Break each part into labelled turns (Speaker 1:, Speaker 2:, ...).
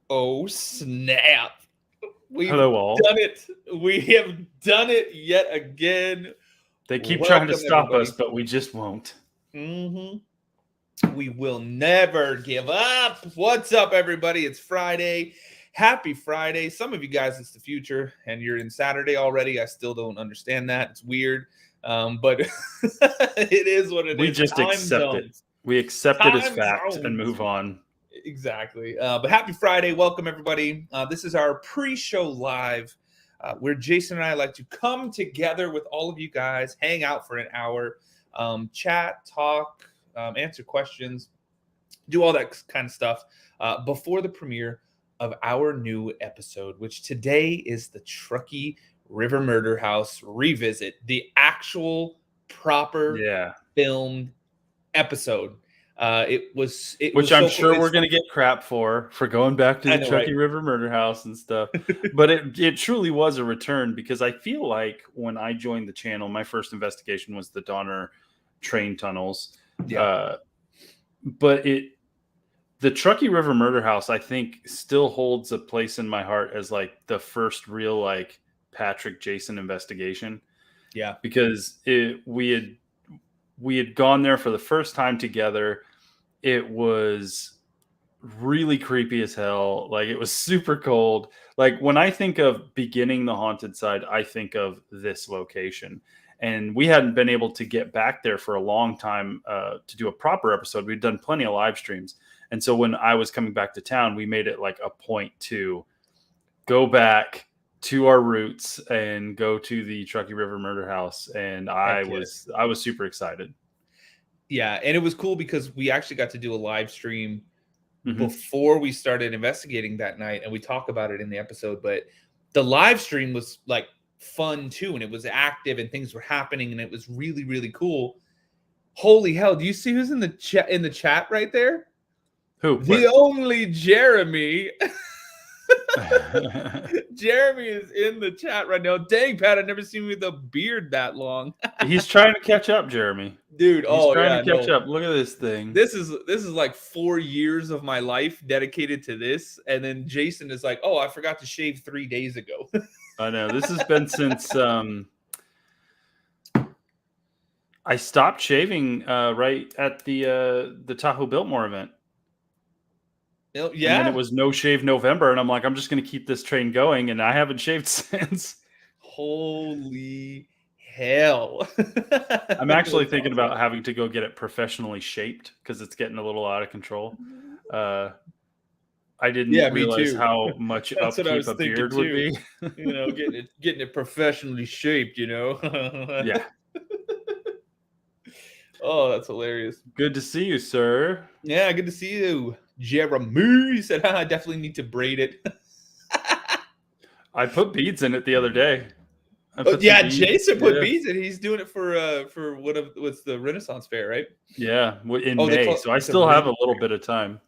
Speaker 1: Oh, snap. We've
Speaker 2: Hello, all.
Speaker 1: done it. We have done it yet again.
Speaker 2: They keep trying to
Speaker 1: Welcome,
Speaker 2: stop
Speaker 1: everybody.
Speaker 2: us, but we just won't.
Speaker 1: We will never give up. What's up, everybody? It's Friday. Happy Friday. Some of you guys, it's the future, and you're in Saturday already. I still don't understand that. It's weird. But it is what it is.
Speaker 2: We just
Speaker 1: Time
Speaker 2: accept it.
Speaker 1: zones.
Speaker 2: We accept it as
Speaker 1: Time
Speaker 2: fact
Speaker 1: zones.
Speaker 2: and move on.
Speaker 1: Exactly. But happy Friday. Welcome, everybody. This is our pre-show live where Jason and I like to come together with all of you guys, hang out for an hour, chat, talk, answer questions, do all that kind of stuff before the premiere of our new episode, which today is the Truckee River Murder House revisit, the actual proper filmed episode.
Speaker 2: Which I'm sure we're going to get crap for going back to the Truckee River Murder House and stuff. But it truly was a return, because I feel like when I joined the channel, my first investigation was the Donner train tunnels.
Speaker 1: Yeah.
Speaker 2: But the Truckee River Murder House, I think, still holds a place in my heart as like the first real like Patrick Jason investigation.
Speaker 1: Yeah.
Speaker 2: Because we had gone there for the first time together. It was really creepy as hell. Like, it was super cold. Like, when I think of beginning the haunted side, I think of this location. And we hadn't been able to get back there for a long time to do a proper episode. We'd done plenty of live streams. And so when I was coming back to town, we made it like a point to go back to our roots and go to the Truckee River Murder House. And I was super excited.
Speaker 1: Yeah, and it was cool because we actually got to do a live stream before we started investigating that night, and we talk about it in the episode. But the live stream was like fun too, and it was active, and things were happening, and it was really, really cool. Holy hell! Do you see who's in the chat right there?
Speaker 2: Who?
Speaker 1: The only Jeremey. Jeremey is in the chat right now. Dang, Pat, I've never seen you with a beard that long.
Speaker 2: He's trying to catch up, Jeremy.
Speaker 1: Dude,
Speaker 2: he's trying to catch up. Look at this thing.
Speaker 1: This is like 4 years of my life dedicated to this. And then Jason is like, oh, I forgot to shave 3 days ago.
Speaker 2: I know. This has been since I stopped shaving right at the Tahoe Biltmore event.
Speaker 1: Yeah.
Speaker 2: And then it was No Shave November, and I'm like, I'm just going to keep this train going, and I haven't shaved since.
Speaker 1: Holy hell.
Speaker 2: I'm actually thinking about having to go get it professionally shaped because it's getting a little out of control. I didn't realize how much upkeep a beard would be.
Speaker 1: You know, getting it professionally shaped, you know?
Speaker 2: Yeah.
Speaker 1: Oh, that's hilarious.
Speaker 2: Good to see you, sir.
Speaker 1: Yeah, good to see you. Jeremey said, I definitely need to braid it.
Speaker 2: I put beads in it the other day.
Speaker 1: Jason put beads in. He's doing it for what's the Renaissance Fair, right?
Speaker 2: Yeah, in May. So I still have a little bit of time.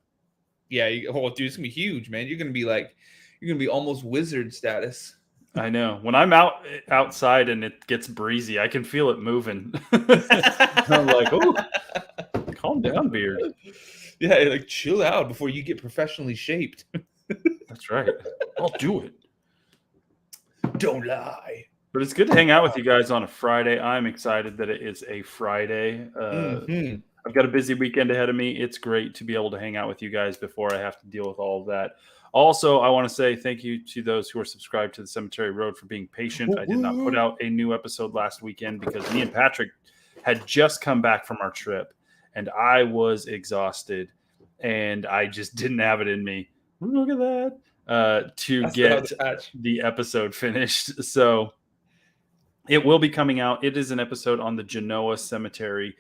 Speaker 1: Yeah, dude, it's gonna be huge, man. You're gonna be almost wizard status.
Speaker 2: I know. When I'm outside and it gets breezy, I can feel it moving. I'm like, oh, calm down, beard.
Speaker 1: Yeah, like chill out before you get professionally shaped.
Speaker 2: That's right. I'll do it.
Speaker 1: Don't lie.
Speaker 2: But it's good to hang out with you guys on a Friday. I'm excited that it is a Friday. I've got a busy weekend ahead of me. It's great to be able to hang out with you guys before I have to deal with all of that. Also, I want to say thank you to those who are subscribed to the Cemetery Road for being patient. I did not put out a new episode last weekend because me and Patrick had just come back from our trip, and I was exhausted, and I just didn't have it in me. Look at that. To get the episode finished. So it will be coming out. It is an episode on the Genoa Cemetery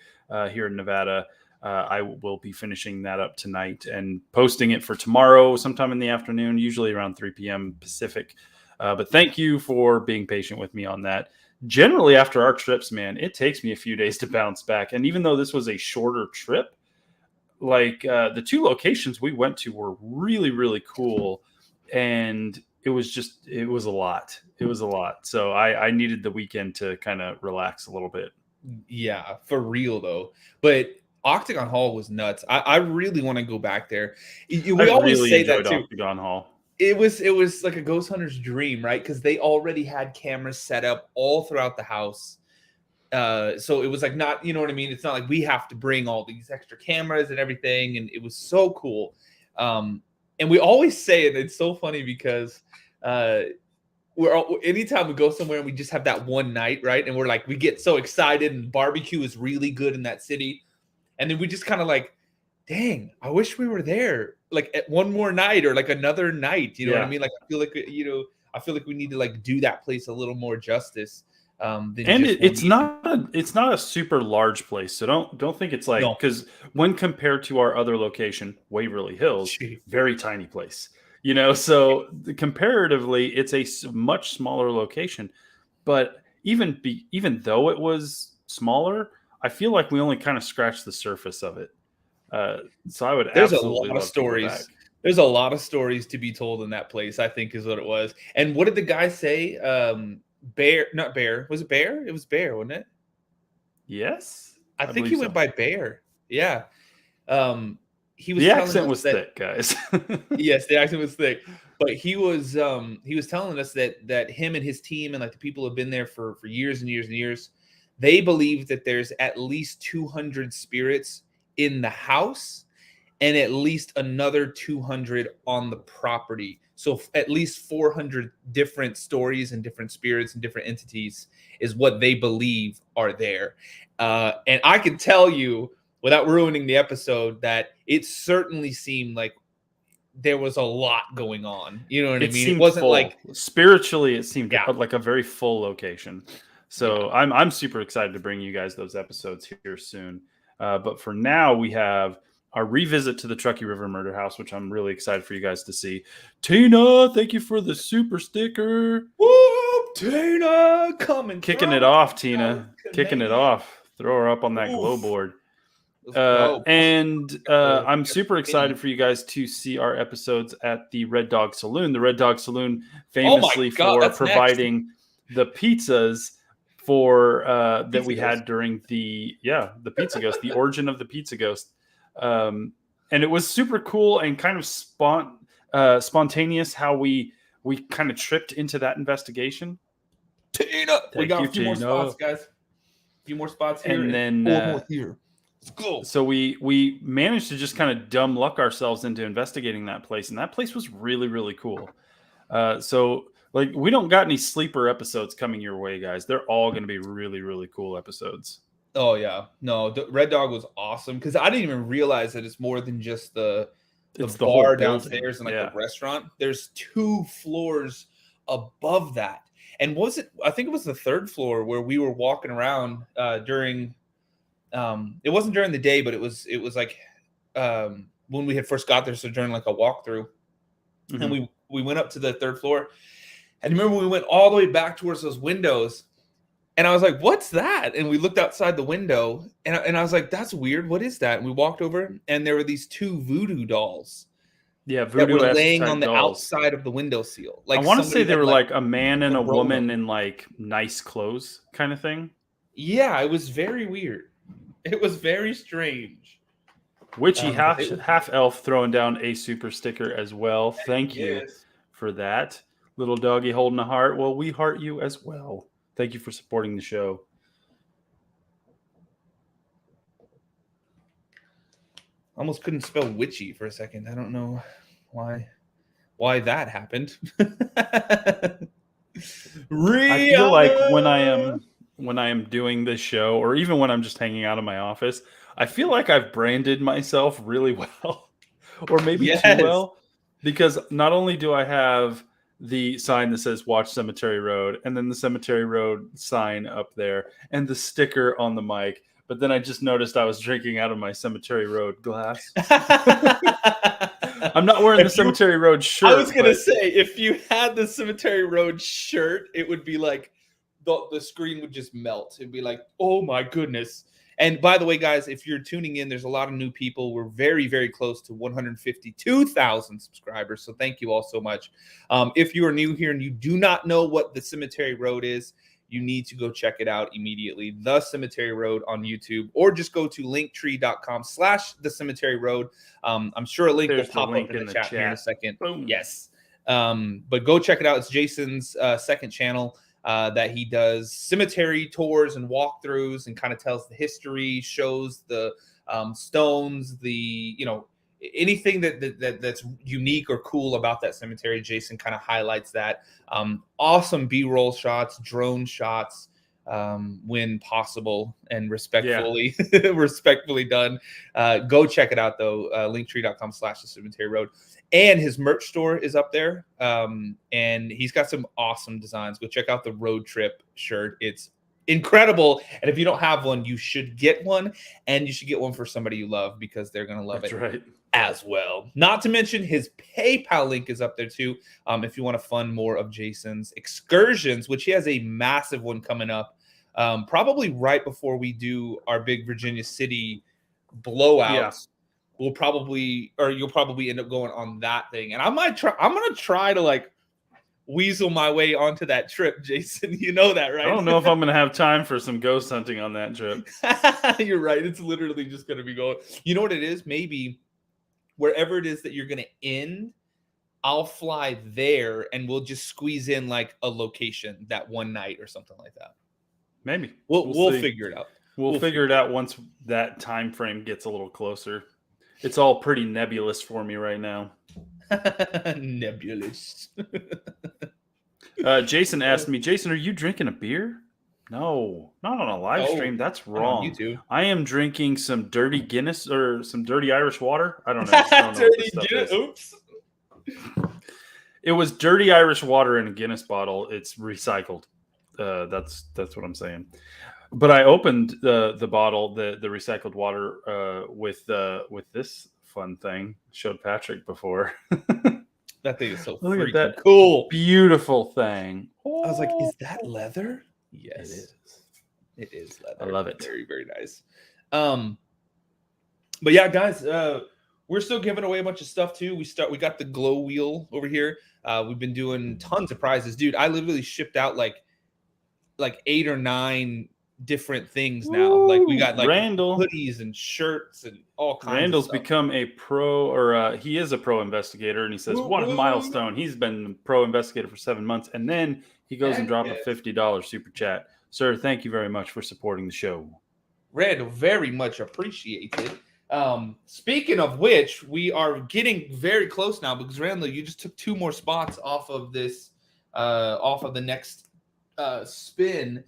Speaker 2: here in Nevada. I will be finishing that up tonight and posting it for tomorrow sometime in the afternoon, usually around 3 p.m. Pacific. But thank you for being patient with me on that. Generally, after our trips, man, it takes me a few days to bounce back. And even though this was a shorter trip, like the 2 locations we went to were really, really cool. And it was a lot. It was a lot. So I needed the weekend to kind of relax a little bit.
Speaker 1: Yeah, for real though. But Octagon Hall was nuts. I really want to go back there. We
Speaker 2: I
Speaker 1: always
Speaker 2: really
Speaker 1: say that
Speaker 2: enjoyed
Speaker 1: too.
Speaker 2: Octagon Hall.
Speaker 1: It was like a ghost hunter's dream, right? Because they already had cameras set up all throughout the house. So it was like not, you know what I mean? It's not like we have to bring all these extra cameras and everything. And it was so cool. And we always say it. It's so funny because anytime we go somewhere and we just have that one night, right? And we're like, we get so excited and barbecue is really good in that city. And then we just kind of like, dang, I wish we were there like at one more night or like another night. You know what I mean? Like, I feel like, I feel like we need to like do that place a little more justice.
Speaker 2: And it's not a super large place. So don't think it's like, because when compared to our other location, Waverly Hills, very tiny place. So comparatively, it's a much smaller location. But even though it was smaller, I feel like we only kind of scratched the surface of it. So I would
Speaker 1: There's
Speaker 2: absolutely
Speaker 1: a lot of
Speaker 2: love to go back.
Speaker 1: stories. There's a lot of stories to be told in that place, I think is what it was. And what did the guy say? Not Bear. Was it Bear? It was Bear, wasn't it?
Speaker 2: Yes.
Speaker 1: I think he went by Bear. Yeah. He was
Speaker 2: the accent was thick, guys.
Speaker 1: Yes, the accent was thick. But he was telling us that him and his team and like the people who have been there for years and years and years, they believe that there's at least 200 spirits in the house and at least another 200 on the property. So at least 400 different stories and different spirits and different entities is what they believe are there. And I can tell you, without ruining the episode, that it certainly seemed like there was a lot going on. You know what I mean? It wasn't
Speaker 2: full.
Speaker 1: like
Speaker 2: spiritually, it seemed like a very full location. So I'm super excited to bring you guys those episodes here soon. But for now, we have our revisit to the Truckee River Murder House, which I'm really excited for you guys to see. Tina, thank you for the super sticker.
Speaker 1: Whoop, Tina,
Speaker 2: kicking it off, Tina. Kicking it off. Throw her up on that glow board. I'm super excited for you guys to see our episodes at the Red Dog Saloon. The Red Dog Saloon, famously for providing the pizzas for that we had during the Pizza Ghost, the origin of the Pizza Ghost. And it was super cool and kind of spontaneous how we kind of tripped into that investigation.
Speaker 1: Tina, we got a few more spots, guys. A few more spots here,
Speaker 2: and then
Speaker 1: 4 more here. Let's go.
Speaker 2: So we managed to just kind of dumb luck ourselves into investigating that place, and that place was really, really cool. So like, we don't got any sleeper episodes coming your way, guys. They're all going to be really, really cool episodes.
Speaker 1: Oh yeah, no, the Red Dog was awesome because I didn't even realize that it's more than just the bar downstairs and like the restaurant. There's 2 floors above that, and I think it was the 3rd floor where we were walking around during. It wasn't during the day, but it was like when we had first got there. So during like a walkthrough, and we went up to the 3rd floor, and remember we went all the way back towards those windows. And I was like, what's that? And we looked outside the window and I was like, that's weird. What is that? And we walked over and there were these 2 voodoo dolls.
Speaker 2: Yeah, voodoo
Speaker 1: that were laying on the outside of the window seal. Like,
Speaker 2: I want to say they were like a man and a woman in like nice clothes kind of thing.
Speaker 1: Yeah, it was very weird. It was very strange.
Speaker 2: Witchy half elf throwing down a super sticker as well. Thank you for that. Little doggy holding a heart. Well, we heart you as well. Thank you for supporting the show.
Speaker 1: Almost couldn't spell witchy for a second. I don't know why that happened.
Speaker 2: I feel like when I am doing this show, or even when I'm just hanging out in my office, I feel like I've branded myself really well, or maybe too well, because not only do I have the sign that says Watch Cemetery Road, and then the Cemetery Road sign up there, and the sticker on the mic. But then I just noticed I was drinking out of my Cemetery Road glass. I'm not wearing the Cemetery Road shirt.
Speaker 1: I was going to say, if you had the Cemetery Road shirt, it would be like the screen would just melt. It'd be like, oh my goodness. And by the way, guys, if you're tuning in, there's a lot of new people. We're very, very close to 152,000 subscribers. So thank you all so much. If you are new here and you do not know what the Cemetery Road is, you need to go check it out immediately. The Cemetery Road on YouTube, or just go to linktree.com/the Cemetery Road. I'm sure a link will pop up in the chat here in a second.
Speaker 2: Boom.
Speaker 1: Yes. But go check it out. It's Jason's second channel that he does cemetery tours and walkthroughs and kind of tells the history, shows the stones, the, anything that's unique or cool about that cemetery. Jason kind of highlights that. Awesome B-roll shots, drone shots, when possible and respectfully respectfully done. Go check it out though. Linktree.com/the Cemetery Road. And his merch store is up there. And he's got some awesome designs. Go check out the road trip shirt. It's incredible. And if you don't have one, you should get one, and you should get one for somebody you love, because they're going to love it
Speaker 2: right.
Speaker 1: as well. Not to mention his PayPal link is up there too. If you want to fund more of Jason's excursions, which he has a massive one coming up, probably right before we do our big Virginia City blowouts. Yeah. You'll probably end up going on that thing. And I'm going to try to weasel my way onto that trip, Jason. You know that, right?
Speaker 2: I don't know if I'm going to have time for some ghost hunting on that trip.
Speaker 1: You're right. It's literally just going to be going. You know what it is? Maybe wherever it is that you're going to end, I'll fly there and we'll just squeeze in a location that one night or something like that.
Speaker 2: Maybe.
Speaker 1: We'll figure it out.
Speaker 2: We'll figure it out once that time frame gets a little closer. It's all pretty nebulous for me right now.
Speaker 1: Nebulous.
Speaker 2: Jason asked me, Jason, are you drinking a beer? No, not on a live stream. That's wrong.
Speaker 1: You too.
Speaker 2: I am drinking some dirty Guinness or some dirty Irish water. I don't know.
Speaker 1: Dirty Guinness. Oops.
Speaker 2: It was dirty Irish water in a Guinness bottle. It's recycled. That's what I'm saying. But I opened the bottle, the recycled water, with this fun thing. Showed Patrick before.
Speaker 1: That thing is so
Speaker 2: Look at that
Speaker 1: cool,
Speaker 2: beautiful thing.
Speaker 1: I was like, "Is that leather?" Yes, it is leather.
Speaker 2: I love it.
Speaker 1: Very, very nice. But yeah, guys, we're still giving away a bunch of stuff too. We got the glow wheel over here. We've been doing tons of prizes, dude. I literally shipped out like 8 or 9 different things now. We got
Speaker 2: Randall
Speaker 1: hoodies and shirts and all kinds.
Speaker 2: Randall's
Speaker 1: of stuff.
Speaker 2: Become a pro, or he is a pro investigator, and he says what a milestone. He's been a pro investigator for 7 months, and then he goes and drops a $50 super chat. Sir, thank you very much for supporting the show.
Speaker 1: Randall, very much appreciated. Speaking of which, we are getting very close now, because Randall, you just took 2 more spots off of this, off of the next spin.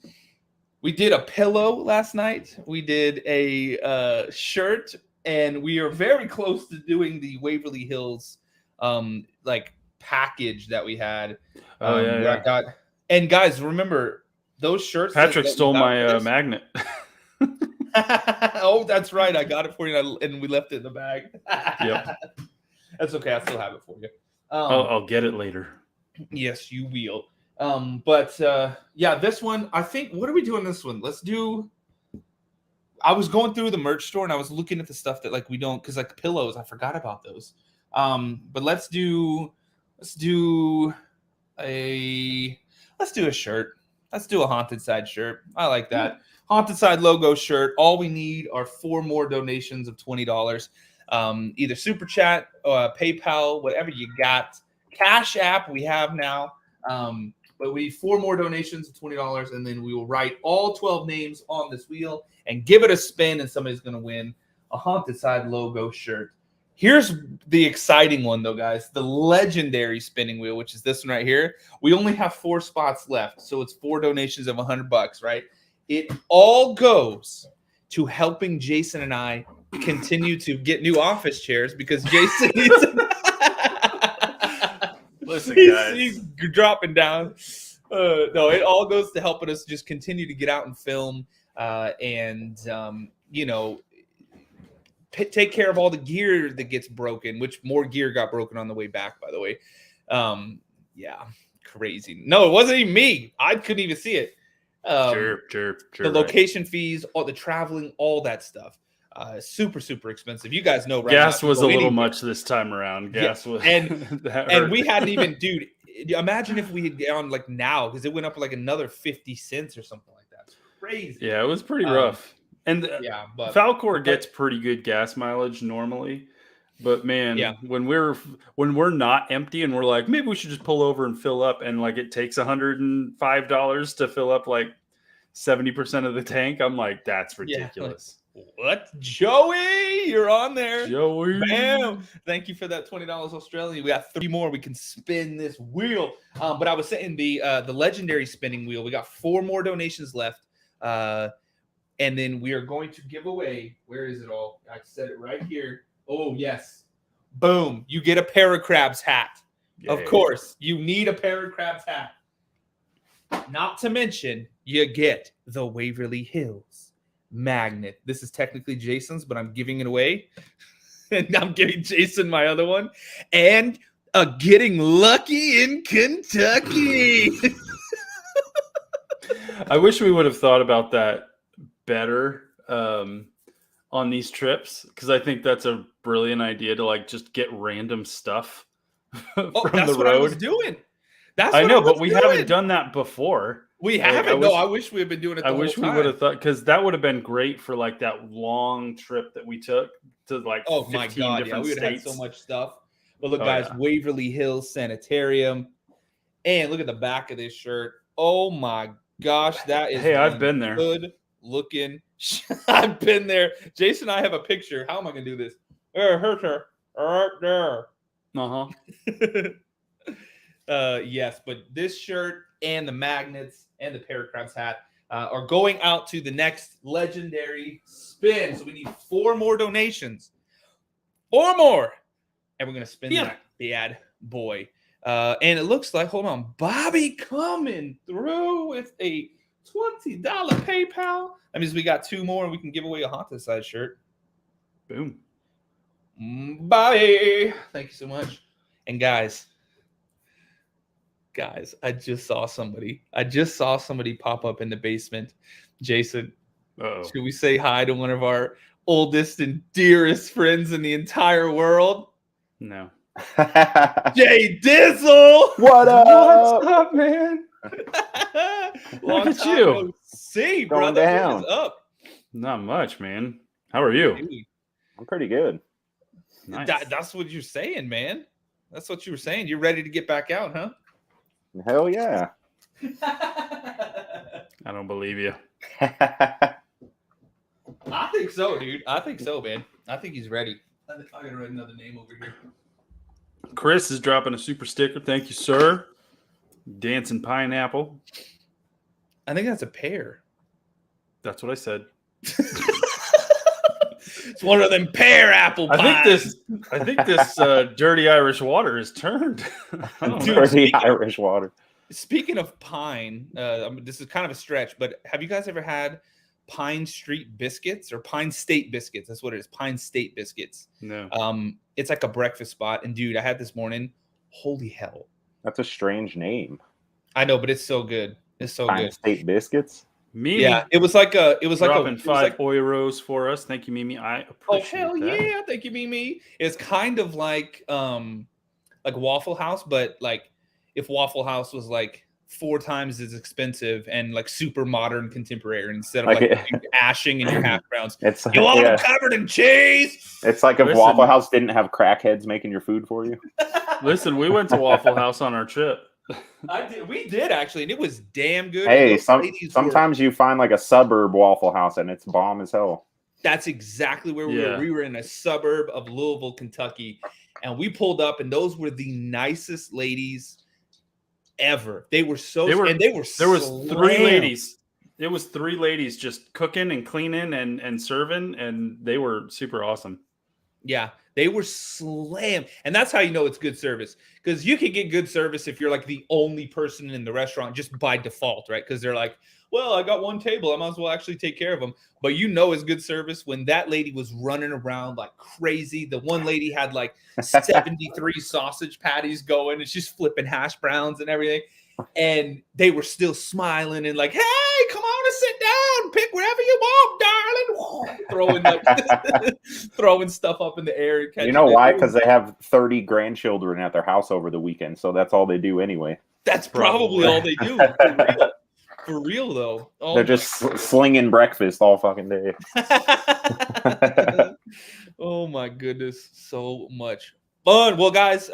Speaker 1: We did a pillow last night. We did a shirt, and we are very close to doing the Waverly Hills package that we had. I got. And guys, remember those shirts?
Speaker 2: Patrick stole my magnet.
Speaker 1: Oh, that's right. I got it for you, and we left it in the bag.
Speaker 2: Yep.
Speaker 1: That's okay. I still have it for you.
Speaker 2: I'll get it later.
Speaker 1: Yes, you will. But this one, I think, what are we doing this one? I was going through the merch store and I was looking at the stuff that we don't, because pillows, I forgot about those. But let's do a shirt. Let's do a Haunted Side shirt. I like that. Haunted Side logo shirt. All we need are 4 more donations of $20. Either Super Chat, PayPal, whatever you got. Cash App we have now. But we need 4 more donations of $20, and then we will write all 12 names on this wheel and give it a spin, and somebody's going to win a Haunted Side logo shirt. Here's the exciting one, though, guys. The legendary spinning wheel, which is this one right here. We only have 4 spots left, so it's 4 donations of $100, right? It all goes to helping Jason and I continue to get new office chairs, because Jason needs
Speaker 2: Listen, guys.
Speaker 1: He's dropping down. No, it all goes to helping us just continue to get out and film, and take care of all the gear that gets broken, which more gear got broken on the way back, by the way. Crazy. No, it wasn't even me. I couldn't even see it.
Speaker 2: Sure.
Speaker 1: The location fees, all the traveling, all that stuff. Super, super expensive. You guys know, right?
Speaker 2: Gas was a little much this time around. Gas was,
Speaker 1: and we hadn't even, dude. imagine if we had gone like now, because it went up like another 50 cents or something like that. It's crazy.
Speaker 2: Yeah, it was pretty rough. And
Speaker 1: but
Speaker 2: Falcor gets pretty good gas mileage normally. But man, when we're not empty and we're like, maybe we should just pull over and fill up, and like it takes $105 to fill up like 70% of the tank, I'm like, that's ridiculous.
Speaker 1: Like, what? Joey, you're on there.
Speaker 2: Joey.
Speaker 1: Bam. Thank you for that $20 Australian. We got 3 more. We can spin this wheel. But I was saying the legendary spinning wheel, we got 4 more donations left. And then we are going to give away, where is it all? I said it right here. Oh, yes. Boom. You get a Paracrabs hat. Yay. Of course. You need a Paracrabs hat. Not to mention, you get the Waverly Hills magnet. This is technically Jason's, but I'm giving it away. And I'm giving Jason my other one. And getting lucky in Kentucky.
Speaker 2: I wish we would have thought about that better on these trips, because I think that's a brilliant idea to like just get random stuff from
Speaker 1: that's
Speaker 2: the
Speaker 1: what
Speaker 2: road.
Speaker 1: I was doing. That's
Speaker 2: I
Speaker 1: what
Speaker 2: know,
Speaker 1: I was
Speaker 2: but we
Speaker 1: doing.
Speaker 2: haven't done that before.
Speaker 1: We haven't. I wish we had been doing it.
Speaker 2: I wish we would have thought, because that would have been great for like that long trip that we took to like 15 different
Speaker 1: we would have
Speaker 2: states.
Speaker 1: had so much stuff. But look, guys, Waverly Hills Sanitarium, and look at the back of this shirt. Oh my gosh, that is
Speaker 2: I've been there.
Speaker 1: Good looking. I've been there. Jason and I have a picture. How am I gonna do this? Her right there. Yes, but this shirt and the magnets and the Paracrabs hat are going out to the next legendary spin. So we need 4 more donations. 4 more. And we're going to spin that bad boy. And it looks like, hold on, Bobby coming through with a $20 PayPal. That means we got 2 more and we can give away a Haunted Side shirt.
Speaker 2: Boom.
Speaker 1: Bye. Thank you so much. And guys, I just saw somebody pop up in the basement. Jason, should we say hi to one of our oldest and dearest friends in the entire world?
Speaker 2: No.
Speaker 1: Jay Dizzle!
Speaker 3: What up?
Speaker 2: What's up, man?
Speaker 1: Look
Speaker 2: at you.
Speaker 1: See,
Speaker 3: Going
Speaker 1: brother.
Speaker 3: down.
Speaker 1: What is up?
Speaker 2: Not much, man. How are you?
Speaker 3: I'm pretty good.
Speaker 2: Nice.
Speaker 1: That's what you're saying, man. That's what you were saying. You're ready to get back out, huh?
Speaker 3: Hell yeah.
Speaker 2: I don't believe you.
Speaker 1: I think so, dude. I think so, man. I think he's ready. I gotta write another name over here.
Speaker 2: Chris is dropping a super sticker. Thank you, sir. Dancing pineapple.
Speaker 1: I think that's a pear.
Speaker 2: That's what I said.
Speaker 1: It's one of them pear apple pies.
Speaker 2: I think this dirty Irish water is turned.
Speaker 3: Dirty Irish water.
Speaker 1: Speaking of pine, this is kind of a stretch, but have you guys ever had Pine Street biscuits or Pine State biscuits? That's what it is. Pine State biscuits.
Speaker 2: No.
Speaker 1: It's like a breakfast spot. And dude, I had this morning. Holy hell.
Speaker 3: That's a strange name.
Speaker 1: I know, but it's so good. It's so
Speaker 3: Pine
Speaker 1: good.
Speaker 3: State biscuits.
Speaker 2: Mimi,
Speaker 1: yeah, it was like
Speaker 2: dropping 5 euros for us. Thank you, Mimi. I appreciate
Speaker 1: hell
Speaker 2: that.
Speaker 1: Yeah, thank you, Mimi. It's kind of like Waffle House, but like if Waffle House was like 4 times as expensive and like super modern contemporary instead of like ashing in your hash browns. You want them covered in cheese.
Speaker 3: It's like if Waffle House didn't have crackheads making your food for you.
Speaker 2: Listen, we went to Waffle House on our trip.
Speaker 1: We did actually, and it was damn good.
Speaker 3: Hey, sometimes you find like a suburb Waffle House and it's bomb as hell.
Speaker 1: That's exactly where we were. We were in a suburb of Louisville, Kentucky, and we pulled up, and those were the nicest ladies ever. There was 3
Speaker 2: ladies. It was 3 ladies just cooking and cleaning and serving, and they were super awesome.
Speaker 1: Yeah, they were slammed. And that's how you know it's good service. Because you can get good service if you're like the only person in the restaurant just by default, right? Because they're like, well, I got one table. I might as well actually take care of them. But you know it's good service when that lady was running around like crazy. The one lady had like 73 sausage patties going, and she's flipping hash browns and everything. And they were still smiling and like, hey, come on to sit down. Pick wherever you want, darling. Throwing stuff up in the air. And
Speaker 3: You know why? Because they have 30 grandchildren at their house over the weekend, so that's all they do anyway.
Speaker 1: That's probably all they do. For real though. Oh,
Speaker 3: they're just slinging breakfast all fucking day.
Speaker 1: Oh my goodness, so much fun. Well, guys,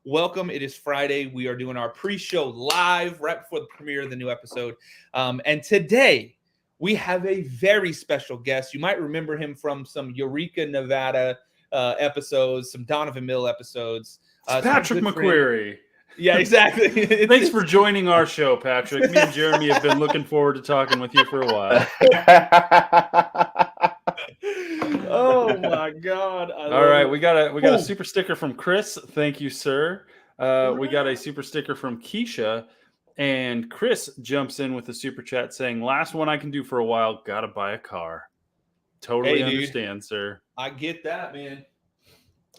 Speaker 1: welcome. It is Friday. We are doing our pre-show live right before the premiere of the new episode. And today we have a very special guest. You might remember him from some Eureka, Nevada episodes, some Donovan Mill episodes.
Speaker 2: Patrick McQuarrie.
Speaker 1: Yeah, exactly.
Speaker 2: Thanks for joining our show, Patrick. Me and Jeremy have been looking forward to talking with you for a while.
Speaker 1: Oh my God!
Speaker 2: All right, we got a super sticker from Chris. Thank you, sir. We got a super sticker from Keisha, and Chris jumps in with a super chat saying, "Last one I can do for a while. Gotta buy a car." Totally understand, sir.
Speaker 1: I get that, man.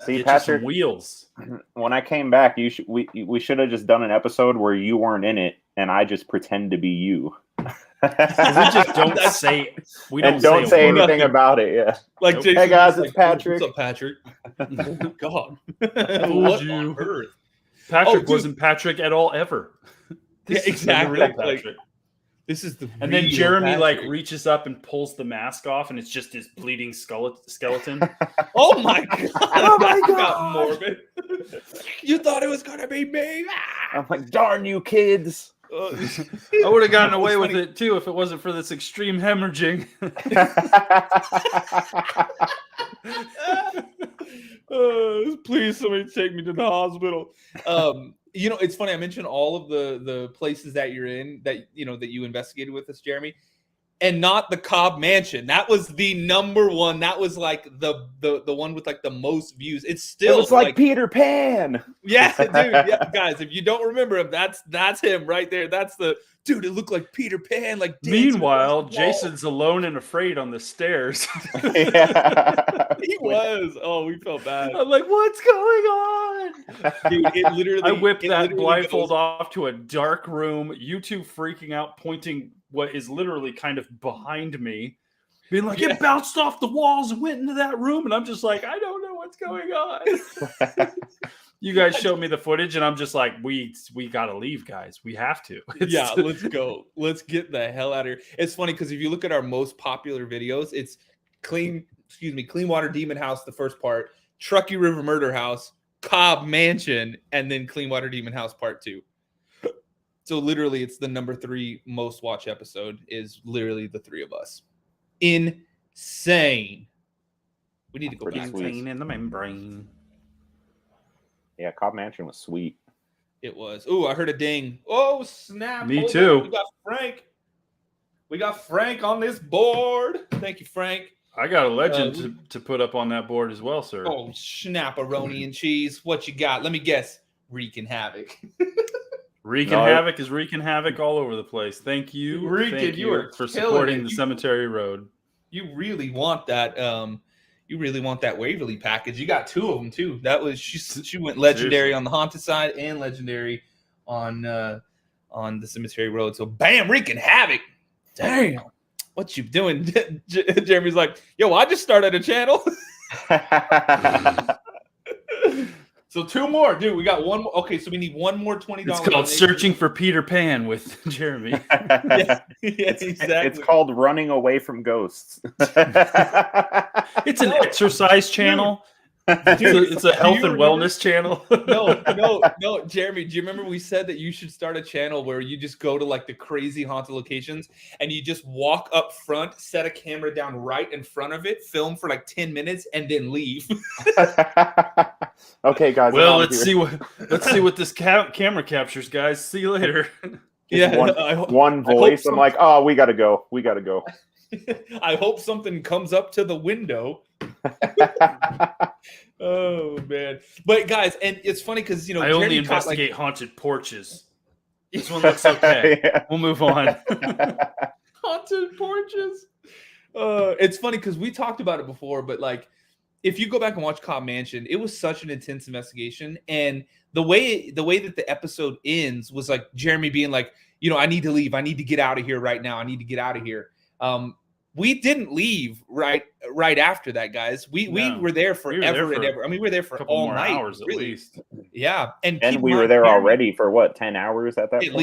Speaker 3: See, Patrick,
Speaker 2: some wheels.
Speaker 3: When I came back, we should have just done an episode where you weren't in it, and I just pretend to be you.
Speaker 2: We just don't say. We
Speaker 3: don't say anything about it. Yeah,
Speaker 1: like
Speaker 3: Jason, hey guys, it's Patrick.
Speaker 1: What's up, Patrick? Oh God,
Speaker 2: what on earth? Patrick wasn't Patrick at all ever.
Speaker 1: Yeah, exactly.
Speaker 2: Real Patrick.
Speaker 1: This is the
Speaker 2: and then Jeremy reaches up and pulls the mask off, and it's just his bleeding skeleton.
Speaker 1: Oh my God! Oh my God! Got morbid. You thought it was gonna be me?
Speaker 3: I'm like, darn you, kids!
Speaker 2: I would have gotten away with it too if it wasn't for this extreme hemorrhaging.
Speaker 1: Please, somebody take me to the hospital. You know, it's funny. I mentioned all of the places that you're in that you investigated with us, Jeremy, and not the Cobb Mansion. That was the number one. That was like the one with like the most views. It
Speaker 3: was like Peter Pan.
Speaker 1: Yeah, dude. Yeah, guys, if you don't remember him, that's him right there. That's the dude. It looked like Peter Pan. Like
Speaker 2: meanwhile, Jason's alone and afraid on the stairs.
Speaker 1: He was. Oh, we felt bad.
Speaker 2: I'm like, what's going on?
Speaker 1: Dude, it literally.
Speaker 2: I whipped that blindfold off to a dark room. You two freaking out, pointing what is literally kind of behind me, being like, it bounced off the walls and went into that room, and I'm just like, I don't know what's going on. You guys showed me the footage, and I'm just like, we gotta leave, guys. We have to.
Speaker 1: Yeah, let's go. Let's get the hell out of here. It's funny because if you look at our most popular videos, it's Clean Water Demon House, the first part, Truckee River Murder House, Cobb Mansion, and then Clean Water Demon House Part 2. So literally, it's the number 3 most watched episode is literally the 3 of us. Insane. We need to go back.
Speaker 2: Insane in the membrane.
Speaker 3: Yeah, Cobb Mansion was sweet.
Speaker 1: It was. Oh, I heard a ding. Oh, snap.
Speaker 2: Me too.
Speaker 1: We got Frank. We got Frank on this board. Thank you, Frank.
Speaker 2: I got a legend to put up on that board as well, sir.
Speaker 1: Oh, snap-a-roni and cheese. What you got? Let me guess. Wreaking havoc.
Speaker 2: Havoc is wreaking havoc all over the place. Thank you. Thank you for supporting the Cemetery Road.
Speaker 1: You really want that. You really want that Waverly package. You got 2 of them too. That was she went legendary on the haunted side and legendary on the Cemetery Road. So bam, wreaking havoc. Damn. What you doing? Jeremy's like, yo, I just started a channel. So 2 more, dude. We got 1 more. Okay, so we need 1 more $20.
Speaker 2: It's called Searching for Peter Pan with Jeremy.
Speaker 1: Yeah, exactly.
Speaker 3: It's called Running Away from Ghosts.
Speaker 2: It's an exercise channel. Dude, it's a health and wellness channel.
Speaker 1: No, Jeremy, do you remember we said that you should start a channel where you just go to like the crazy haunted locations and you just walk up front, set a camera down right in front of it, film for like 10 minutes, and then leave?
Speaker 3: Okay, guys.
Speaker 2: Well, let's see what this camera captures, guys. See you later.
Speaker 3: Yeah, one voice. I'm like, oh, we gotta go.
Speaker 1: I hope something comes up to the window. Oh man! But guys, and it's funny because I
Speaker 2: only investigate haunted porches. This one looks okay. Yeah. We'll move on.
Speaker 1: Haunted porches. It's funny because we talked about it before, but like if you go back and watch Cobb Mansion, it was such an intense investigation, and the way that the episode ends was like Jeremy being like, I need to leave. I need to get out of here right now. I need to get out of here. We didn't leave right after that, guys. We were there forever and ever. I mean, we were there for all night,
Speaker 2: hours
Speaker 1: really.
Speaker 2: at least.
Speaker 1: Yeah, and
Speaker 3: we were there already for what, 10 hours at that point?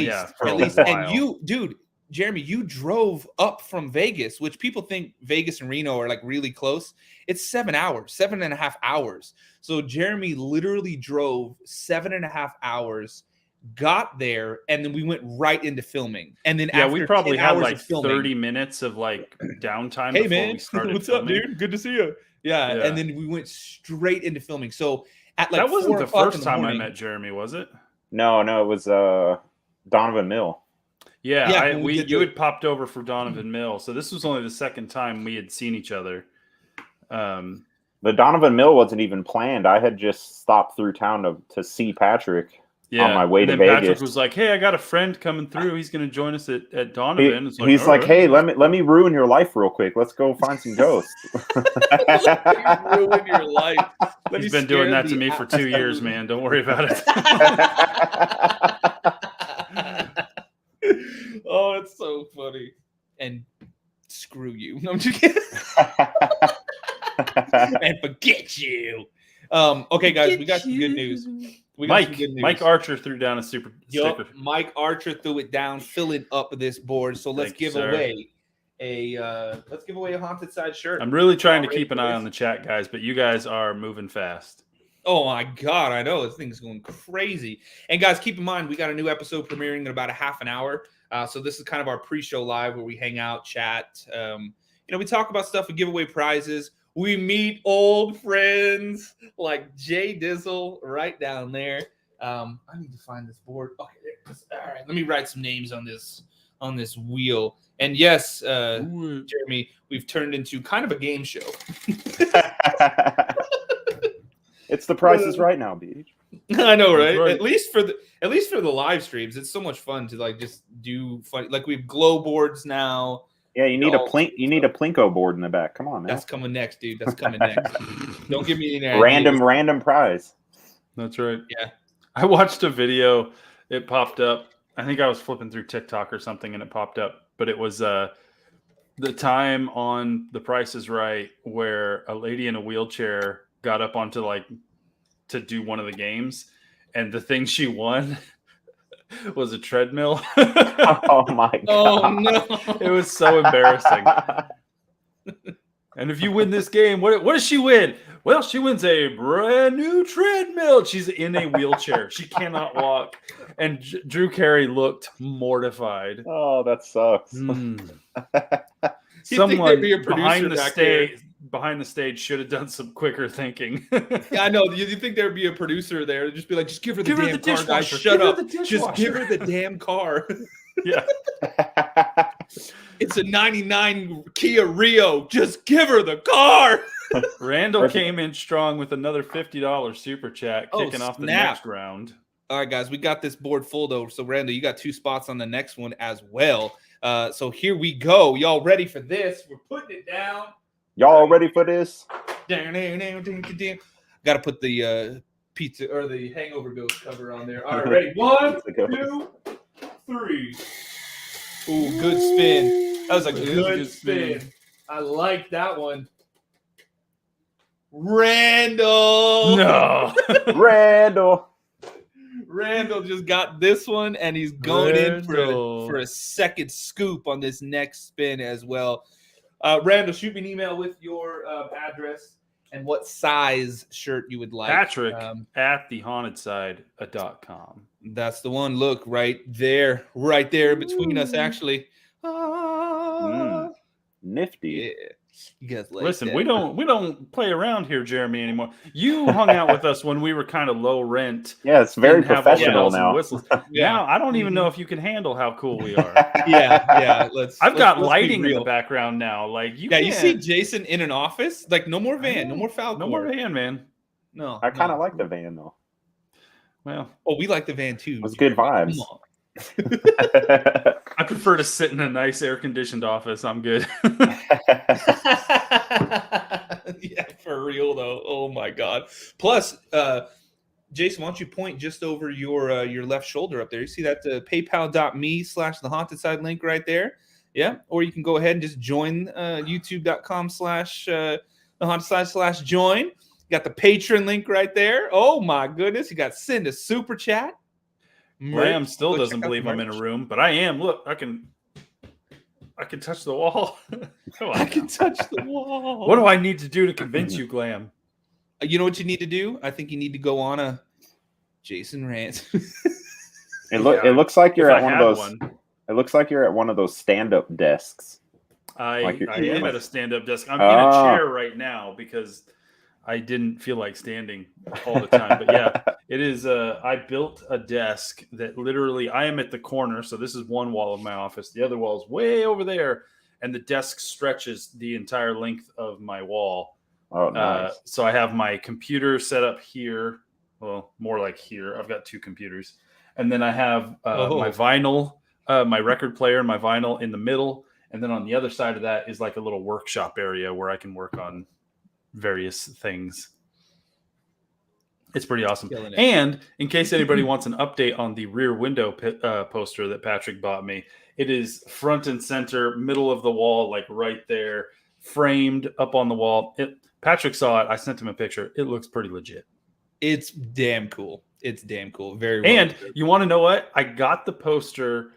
Speaker 1: At least. And Jeremy, you drove up from Vegas, which people think Vegas and Reno are like really close. It's 7.5 hours. So Jeremy literally drove 7.5 hours, got there, and then we went right into filming. And then after
Speaker 2: we probably had like
Speaker 1: filming,
Speaker 2: 30 minutes of like downtime.
Speaker 1: Hey
Speaker 2: before
Speaker 1: man,
Speaker 2: we started
Speaker 1: what's
Speaker 2: filming.
Speaker 1: up, dude? Good to see you. Yeah, and then we went straight into filming. So at like
Speaker 2: that wasn't the
Speaker 1: 4 o'clock
Speaker 2: first
Speaker 1: in the
Speaker 2: time
Speaker 1: morning,
Speaker 2: I met Jeremy, was it?
Speaker 3: No, it was Donovan Mill.
Speaker 2: Yeah, you had popped over for Donovan Mill, so this was only the second time we had seen each other.
Speaker 3: The Donovan Mill wasn't even planned. I had just stopped through town to see Patrick on my way to Vegas.
Speaker 2: Patrick was like, "Hey, I got a friend coming through. He's going to join us at Donovan."
Speaker 3: He's like, "Hey, let me ruin your life real quick. Let's go find some ghosts."
Speaker 1: ruin your life.
Speaker 2: He's been doing that to me for 2 years, man. Don't worry about it.
Speaker 1: Oh, it's so funny. And screw you. No, I'm just kidding. And forget you. Okay, guys, we got some good news.
Speaker 2: Mike Archer threw down a super sticker.
Speaker 1: Mike Archer threw it down, filling up this board. So let's give away a haunted side shirt.
Speaker 2: I'm really trying to keep an eye on the chat, guys, but you guys are moving fast.
Speaker 1: Oh my God, I know this thing's going crazy. And guys, keep in mind we got a new episode premiering in about a half an hour. So this is kind of our pre-show live where we hang out, chat. We talk about stuff, we give away prizes. We meet old friends like Jay Dizzle right down there. I need to find this board. Okay, there it is. All right, let me write some names on this wheel. And yes, Jeremy, we've turned into kind of a game show.
Speaker 3: It's the Price is Right now, Beach.
Speaker 1: I know, right? At least for the live streams, it's so much fun to like just do fun. Like we have glow boards now.
Speaker 3: Yeah, you need a Plinko board in the back. Come on, man.
Speaker 1: That's coming next, dude. That's coming next. Don't give me any
Speaker 3: random prize.
Speaker 2: That's right.
Speaker 1: Yeah.
Speaker 2: I watched a video. It popped up. I think I was flipping through TikTok or something, and it popped up. But it was the time on The Price is Right where a lady in a wheelchair got up onto to do one of the games, and the thing she won was a treadmill.
Speaker 3: Oh my God.
Speaker 1: Oh no.
Speaker 2: It was so embarrassing. And if you win this game, what does she win? Well, she wins a brand new treadmill. She's in a wheelchair. She cannot walk. And Drew Carey looked mortified.
Speaker 3: Oh, that sucks.
Speaker 2: Someone behind the stage should have done some quicker thinking.
Speaker 1: Yeah, I know. You think there'd be a producer there? Just be like, just give her the damn car, guys. Shut up. Just give her the damn car.
Speaker 2: Yeah.
Speaker 1: It's a 99 Kia Rio. Just give her the car.
Speaker 2: Randall came in strong with another $50 super chat, kicking off the next round.
Speaker 1: All right, guys, we got this board full though. So Randall, you got 2 spots on the next one as well. So here we go. Y'all ready for this? We're putting it down.
Speaker 3: Y'all ready for this?
Speaker 1: Got to put the pizza or the Hangover Ghost cover on there. All right, ready? 1, 2, 3. Ooh, good spin. That was a good spin. I like that one. Randall.
Speaker 2: No.
Speaker 3: Randall
Speaker 1: just got this one, and he's going in for a second scoop on this next spin as well. Randall, shoot me an email with your address and what size shirt you would like.
Speaker 2: Patrick at thehauntedSide.com.
Speaker 1: That's the one. Look, right there between us, actually.
Speaker 3: Nifty.
Speaker 1: Yeah. You guys like
Speaker 2: Listen,
Speaker 1: that.
Speaker 2: we don't play around here, Jeremy, anymore. You hung out with us when we were kind of low rent.
Speaker 3: Yeah, it's very professional now.
Speaker 2: Yeah. Now I don't even know if you can handle how cool we are.
Speaker 1: Yeah.
Speaker 2: I've got lighting in the background now. Like
Speaker 1: you see Jason in an office. Like no more van, no more Falcon.
Speaker 2: No more van, man.
Speaker 1: No.
Speaker 3: I kind of like the van though.
Speaker 2: Well,
Speaker 1: we like the van too.
Speaker 3: It's good vibes.
Speaker 2: I prefer to sit in a nice air-conditioned office. I'm good.
Speaker 1: Yeah, for real though. Oh my God. Plus, Jason, why don't you point just over your left shoulder up there? You see that paypal.me/the haunted side link right there? Yeah. Or you can go ahead and just join youtube.com/the haunted side/join. You got the Patreon link right there. Oh my goodness. You got send a super chat.
Speaker 2: Graham still doesn't believe I'm in a room, but I am. Look, I can touch the wall.
Speaker 1: I can touch the wall.
Speaker 2: What do I need to do to convince you, Glam?
Speaker 1: You know what you need to do? I think you need to go on a Jason rant.
Speaker 3: It looks like you're at one of those. It looks like you're at one of those stand-up desks.
Speaker 2: I am at a stand-up desk. I'm in a chair right now because I didn't feel like standing all the time. But yeah, it is. I built a desk that literally I am at the corner. So this is one wall of my office. The other wall is way over there. And the desk stretches the entire length of my wall.
Speaker 3: Oh, nice.
Speaker 2: So I have my computer set up here. Well, more like here. I've got two computers. And then I have my vinyl, my record player, and my vinyl in the middle. And then on the other side of that is like a little workshop area where I can work on various things. It's pretty awesome. And in case anybody wants an update on the Rear Window poster that Patrick bought me, it is front and center, middle of the wall, like right there, framed up on the wall. Patrick saw it. I sent him a picture. It looks pretty legit.
Speaker 1: It's damn cool. It's damn cool. Very well.
Speaker 2: And you want to know what? I got the poster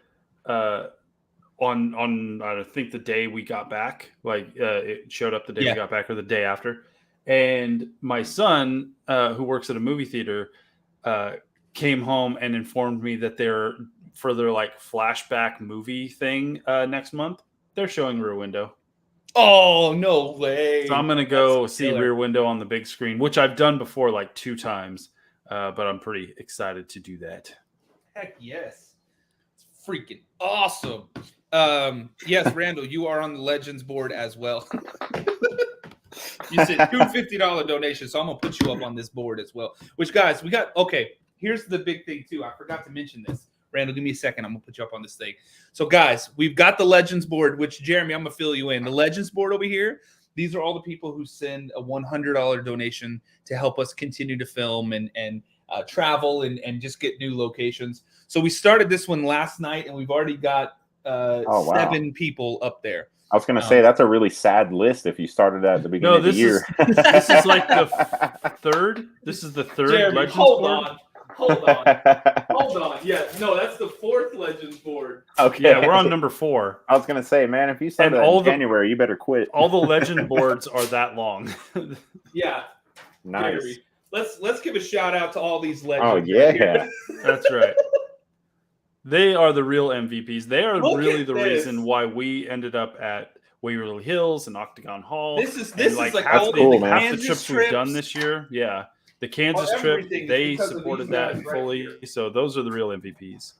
Speaker 2: on I think the day we got back. Like it showed up the day we got back or the day after. And my son, who works at a movie theater, came home and informed me that they're for their like flashback movie thing next month. They're showing Rear Window.
Speaker 1: Oh, no way.
Speaker 2: So I'm going to go see Rear Window on the big screen, which I've done before like 2 times. But I'm pretty excited to do that.
Speaker 1: Heck yes. It's freaking awesome. Yes, Randall, you are on the Legends board as well. You said $250 donation, so I'm going to put you up on this board as well. Which, guys, here's the big thing, too. I forgot to mention this. Randall, give me a second. I'm going to put you up on this thing. So, guys, we've got the Legends board, which, Jeremy, I'm going to fill you in. The Legends board over here, these are all the people who send a $100 donation to help us continue to film and travel and just get new locations. So we started this one last night, and we've already got 7 people up there.
Speaker 3: I was going to say, that's a really sad list if you started at the beginning of the year.
Speaker 2: This is like the third. This is the third
Speaker 1: Jeremy,
Speaker 2: Legends
Speaker 1: hold
Speaker 2: board.
Speaker 1: Hold on. Yeah, no, that's the 4th Legends board.
Speaker 3: Okay.
Speaker 2: Yeah, we're on number 4.
Speaker 3: I was going to say, man, if you started in January, you better quit.
Speaker 2: All the legend boards are that long.
Speaker 1: Yeah.
Speaker 3: Nice.
Speaker 1: Jeremy, let's give a shout out to all these legends.
Speaker 3: Oh, yeah.
Speaker 2: That's right. They are the real MVPs. They are really the reason why we ended up at Waverly Hills and Octagon Hall.
Speaker 1: This is like
Speaker 3: half
Speaker 2: the trips we've done this year. Yeah. The Kansas trip, they supported that fully. Right, so those are the real MVPs.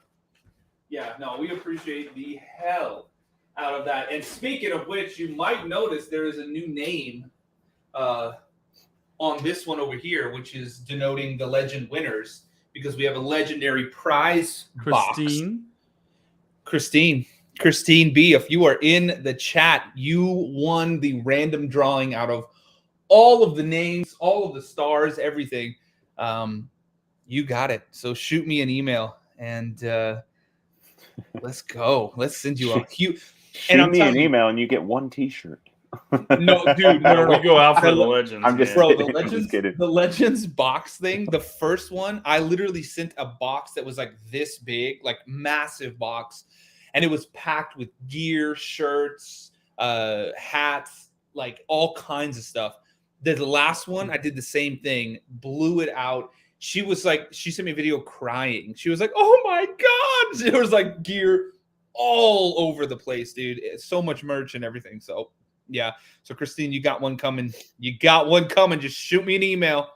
Speaker 1: Yeah, no, we appreciate the hell out of that. And speaking of which, you might notice there is a new name on this one over here, which is denoting the legend winners, because we have a legendary prize box. Christine B, if you are in the chat, you won the random drawing out of all of the names, all of the stars, everything. You got it. So shoot me an email and let's go. Let's send you a cute.
Speaker 3: Shoot me an email and you get 1 T-shirt.
Speaker 1: No, dude, no.
Speaker 2: We go out for the Legends.
Speaker 3: I'm just
Speaker 1: kidding. The Legends box thing, the first one, I literally sent a box that was like this big, like massive box, and it was packed with gear, shirts, hats, like all kinds of stuff. The last one, I did the same thing, blew it out. She sent me a video crying. She was like, "Oh my God!" There was like gear all over the place, dude. It's so much merch and everything. So yeah. So Christine, you got one coming. Just shoot me an email.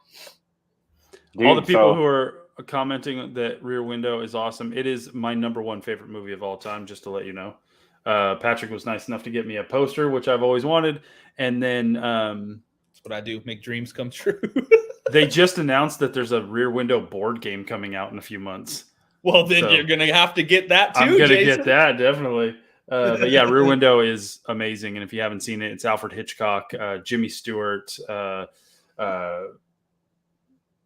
Speaker 2: Dude, all the people who are commenting that Rear Window is awesome. It is my number 1 favorite movie of all time, just to let you know. Patrick was nice enough to get me a poster, which I've always wanted. And then
Speaker 1: that's what I do, make dreams come true.
Speaker 2: They just announced that there's a Rear Window board game coming out in a few months.
Speaker 1: Well, then you're gonna have to get that too.
Speaker 2: I'm gonna
Speaker 1: Jason.
Speaker 2: get that definitely. But yeah, Rear Window is amazing, and if you haven't seen it, it's Alfred Hitchcock, Jimmy Stewart,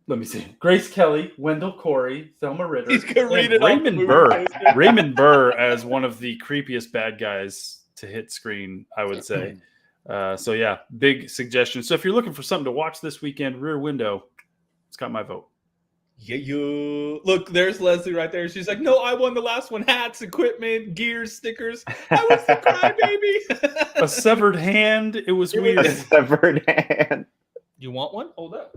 Speaker 2: let me see, Grace Kelly, Wendell Corey, Thelma Ritter,
Speaker 1: He's gonna read it
Speaker 2: Raymond Burr. Raymond Burr as one of the creepiest bad guys to hit screen, I would say. So yeah, big suggestion. So if you're looking for something to watch this weekend, Rear Window, it's got my vote.
Speaker 1: Yeah. Look, there's Leslie right there. She's like, no, I won the last one. Hats, equipment, gears, stickers. I was the crybaby.
Speaker 2: A severed hand. It was weird.
Speaker 3: A severed hand.
Speaker 1: You want one? Hold up.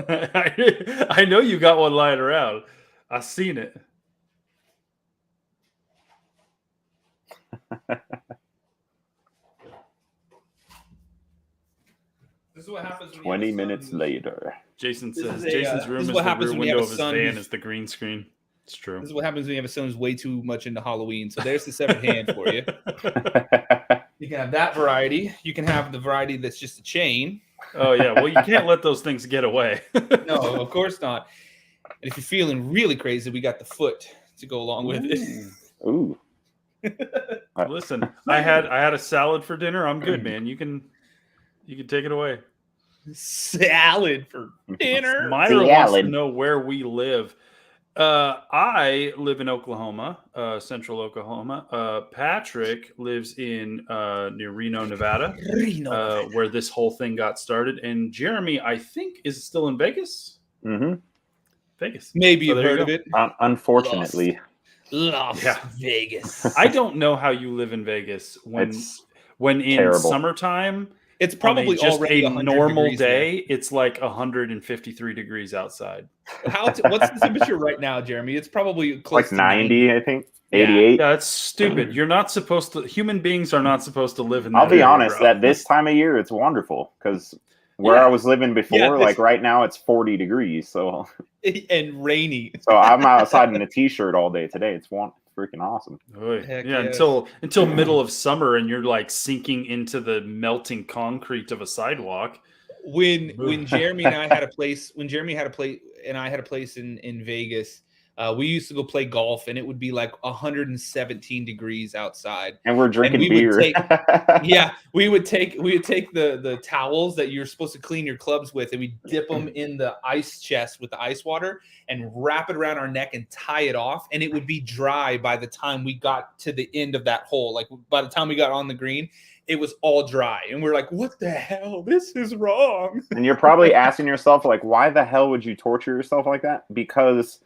Speaker 2: I know you got one lying around. I've seen it.
Speaker 1: This is what happens.
Speaker 3: 20 minutes later.
Speaker 2: Jason says Jason's room is the rear window of his van is the green screen. It's true.
Speaker 1: This is what happens when you have a son who's way too much into Halloween. So there's the severed hand for you. You can have that variety. You can have the variety that's just a chain.
Speaker 2: Oh, yeah. Well, you can't let those things get away.
Speaker 1: No, of course not. And if you're feeling really crazy, we got the foot to go along with it.
Speaker 3: Ooh.
Speaker 2: Listen, I had a salad for dinner. I'm good, man. You can take it away.
Speaker 1: Salad for dinner.
Speaker 2: Myra wants to know where we live. I live in Oklahoma, central Oklahoma. Patrick lives in near Reno, Nevada, where this whole thing got started. And Jeremey, I think, is still in Vegas.
Speaker 3: Mm-hmm.
Speaker 2: Vegas.
Speaker 1: Maybe you've heard of it.
Speaker 3: Unfortunately.
Speaker 1: Lost Vegas.
Speaker 2: I don't know how you live in Vegas when in
Speaker 3: terrible.
Speaker 2: Summertime.
Speaker 1: It's probably
Speaker 2: just
Speaker 1: already
Speaker 2: a normal day.
Speaker 1: There.
Speaker 2: It's like 153 degrees outside.
Speaker 1: What's the temperature right now, Jeremy? It's probably close
Speaker 3: like 90,
Speaker 1: to
Speaker 3: 90, I think. 88.
Speaker 2: Yeah, that's stupid. You're not supposed to. Human beings are not supposed to live in that
Speaker 3: I'll be
Speaker 2: area,
Speaker 3: honest,
Speaker 2: bro.
Speaker 3: at this time of year, it's wonderful because where I was living before, like right now, it's 40 degrees. So
Speaker 1: and rainy.
Speaker 3: So I'm outside in a t-shirt all day today. It's freaking awesome.
Speaker 2: Until middle of summer, and you're like sinking into the melting concrete of a sidewalk.
Speaker 1: When Jeremy and I had a place, and I had a place in Vegas, we used to go play golf, and it would be like 117 degrees outside,
Speaker 3: and we're drinking beer.
Speaker 1: We would take the towels that you're supposed to clean your clubs with, and we dip them in the ice chest with the ice water and wrap it around our neck and tie it off, and it would be dry by the time we got to the end of that hole. Like by the time we got on the green, it was all dry, and we're like, what the hell? This is wrong.
Speaker 3: And you're probably asking yourself, like, why the hell would you torture yourself like that? Because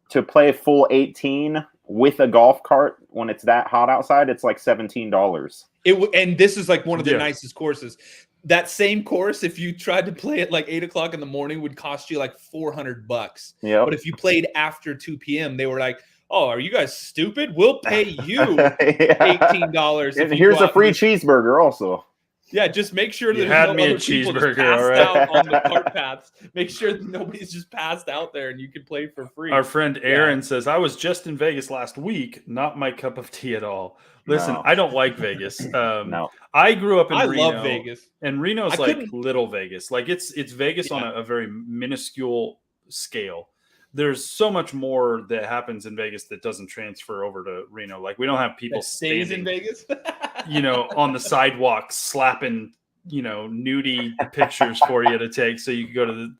Speaker 3: to play a full 18 with a golf cart when it's that hot outside, it's like $17.
Speaker 1: And this is like one of the nicest courses. That same course, if you tried to play at like 8 o'clock in the morning, would cost you like $400.
Speaker 3: Yeah.
Speaker 1: But if you played after 2 p.m., they were like, oh, are you guys stupid? We'll pay you $18.
Speaker 3: And here's a free cheeseburger also.
Speaker 1: Yeah, just make sure that
Speaker 2: you had me a cheeseburger
Speaker 1: out on the cart paths. Make sure that nobody's just passed out there and you can play for free.
Speaker 2: Our friend Aaron says, I was just in Vegas last week. Not my cup of tea at all. Listen, I don't like Vegas.
Speaker 3: No.
Speaker 2: I grew up in Reno.
Speaker 1: I love Vegas.
Speaker 2: And Reno's like little Vegas. Like it's Vegas on a very minuscule scale. There's so much more that happens in Vegas that doesn't transfer over to Reno. Like we don't have people
Speaker 1: stays in Vegas,
Speaker 2: on the sidewalk slapping, nudie pictures for you to take, so you can go to the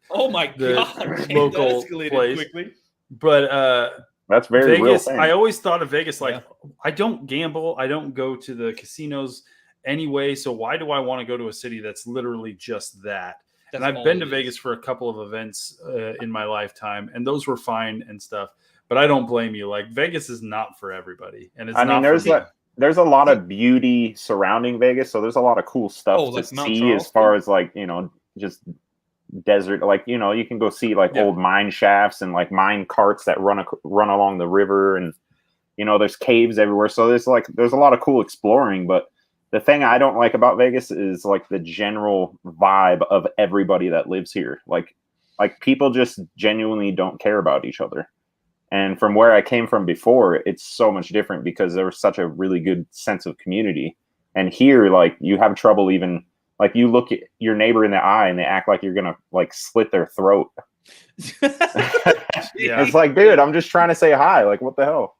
Speaker 2: local place. Quickly. But
Speaker 3: that's very
Speaker 2: Vegas.
Speaker 3: Real thing.
Speaker 2: I always thought of Vegas like I don't gamble, I don't go to the casinos anyway. So why do I want to go to a city that's literally just that? And I've been to Vegas for a couple of events in my lifetime, and those were fine and stuff. But I don't blame you. Like Vegas is not for everybody, and it's
Speaker 3: there's a lot of beauty surrounding Vegas, so there's a lot of cool stuff to see as far as like just desert. Like you can go see like old mine shafts and like mine carts that run along the river, and there's caves everywhere. So there's a lot of cool exploring, but the thing I don't like about Vegas is like the general vibe of everybody that lives here. Like people just genuinely don't care about each other. And from where I came from before, it's so much different because there was such a really good sense of community. And here, like you have trouble even like you look at your neighbor in the eye and they act like you're going to like slit their throat. Yeah, it's like, dude, I'm just trying to say hi. Like, what the hell?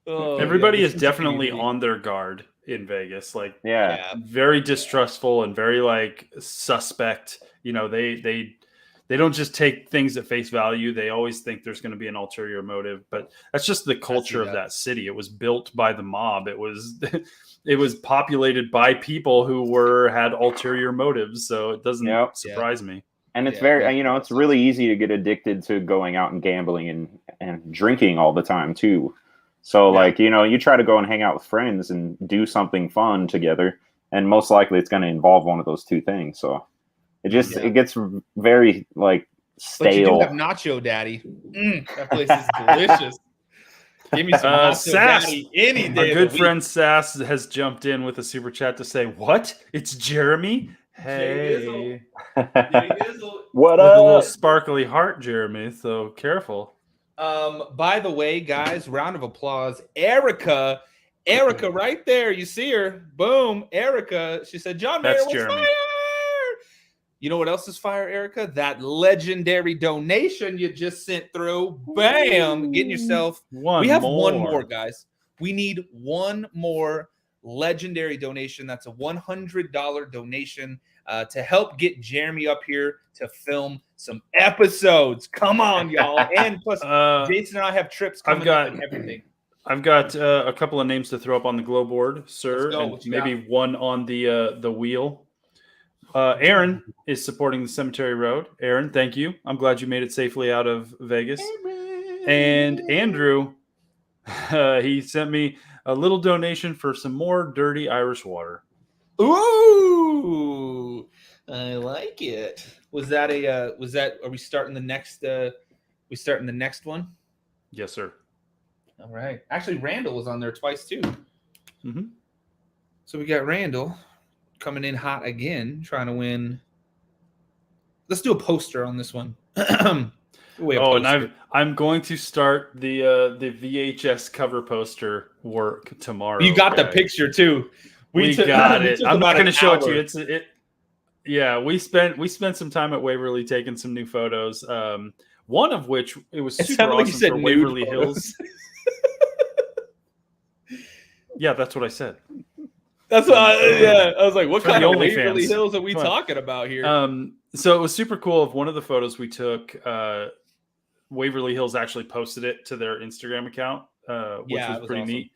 Speaker 2: Oh, everybody is definitely on their guard in Vegas. Like, very distrustful and very like suspect. You know, they don't just take things at face value. They always think there's going to be an ulterior motive. But that's just the culture of that city. It was built by the mob. It was populated by people who had ulterior motives. So it doesn't surprise me.
Speaker 3: And it's very, it's really easy to get addicted to going out and gambling and drinking all the time too. So like, you try to go and hang out with friends and do something fun together, and most likely it's going to involve one of those two things. So it gets very like stale. But you
Speaker 1: do have Nacho Daddy. That place is delicious. Give me some Nacho Daddy any day.
Speaker 2: Our good friend Sass has jumped in with a super chat to say, "What? It's Jeremy." Hey,
Speaker 3: what
Speaker 2: up?
Speaker 3: With
Speaker 2: a little sparkly heart, Jeremy. So careful.
Speaker 1: By the way, guys, round of applause. Erica right there. You see her. Boom. Erica. She said, John Mayer was fire. You know what else is fire, Erica? That legendary donation you just sent through. Bam. Getting yourself. We have one more, guys. We need one more legendary donation. That's a $100 donation to help get Jeremy up here to film some episodes. Come on, y'all. And plus, Jason and I have trips coming up and everything.
Speaker 2: I've got a couple of names to throw up on the glow board, sir, and maybe one on the wheel. Aaron is supporting the Cemetery Road. Aaron, thank you. I'm glad you made it safely out of Vegas. And Andrew, he sent me a little donation for some more dirty Irish water.
Speaker 1: Ooh, I like it. Are we starting the next one?
Speaker 2: Yes, sir.
Speaker 1: All right. Actually, Randall was on there twice too.
Speaker 2: Mm-hmm.
Speaker 1: So we got Randall coming in hot again, trying to win. Let's do a poster on this one.
Speaker 2: And I'm going to start the VHS cover poster work tomorrow.
Speaker 1: You got the picture too.
Speaker 2: We got it. I'm not going to show it to you. We spent some time at Waverly taking some new photos. One of which it was super awesome for Waverly Hills. Yeah, that's what I said.
Speaker 1: That's what I was like, what kind of Waverly Hills are we talking about here?
Speaker 2: So it was super cool. One of the photos we took, Waverly Hills actually posted it to their Instagram account, which was pretty neat.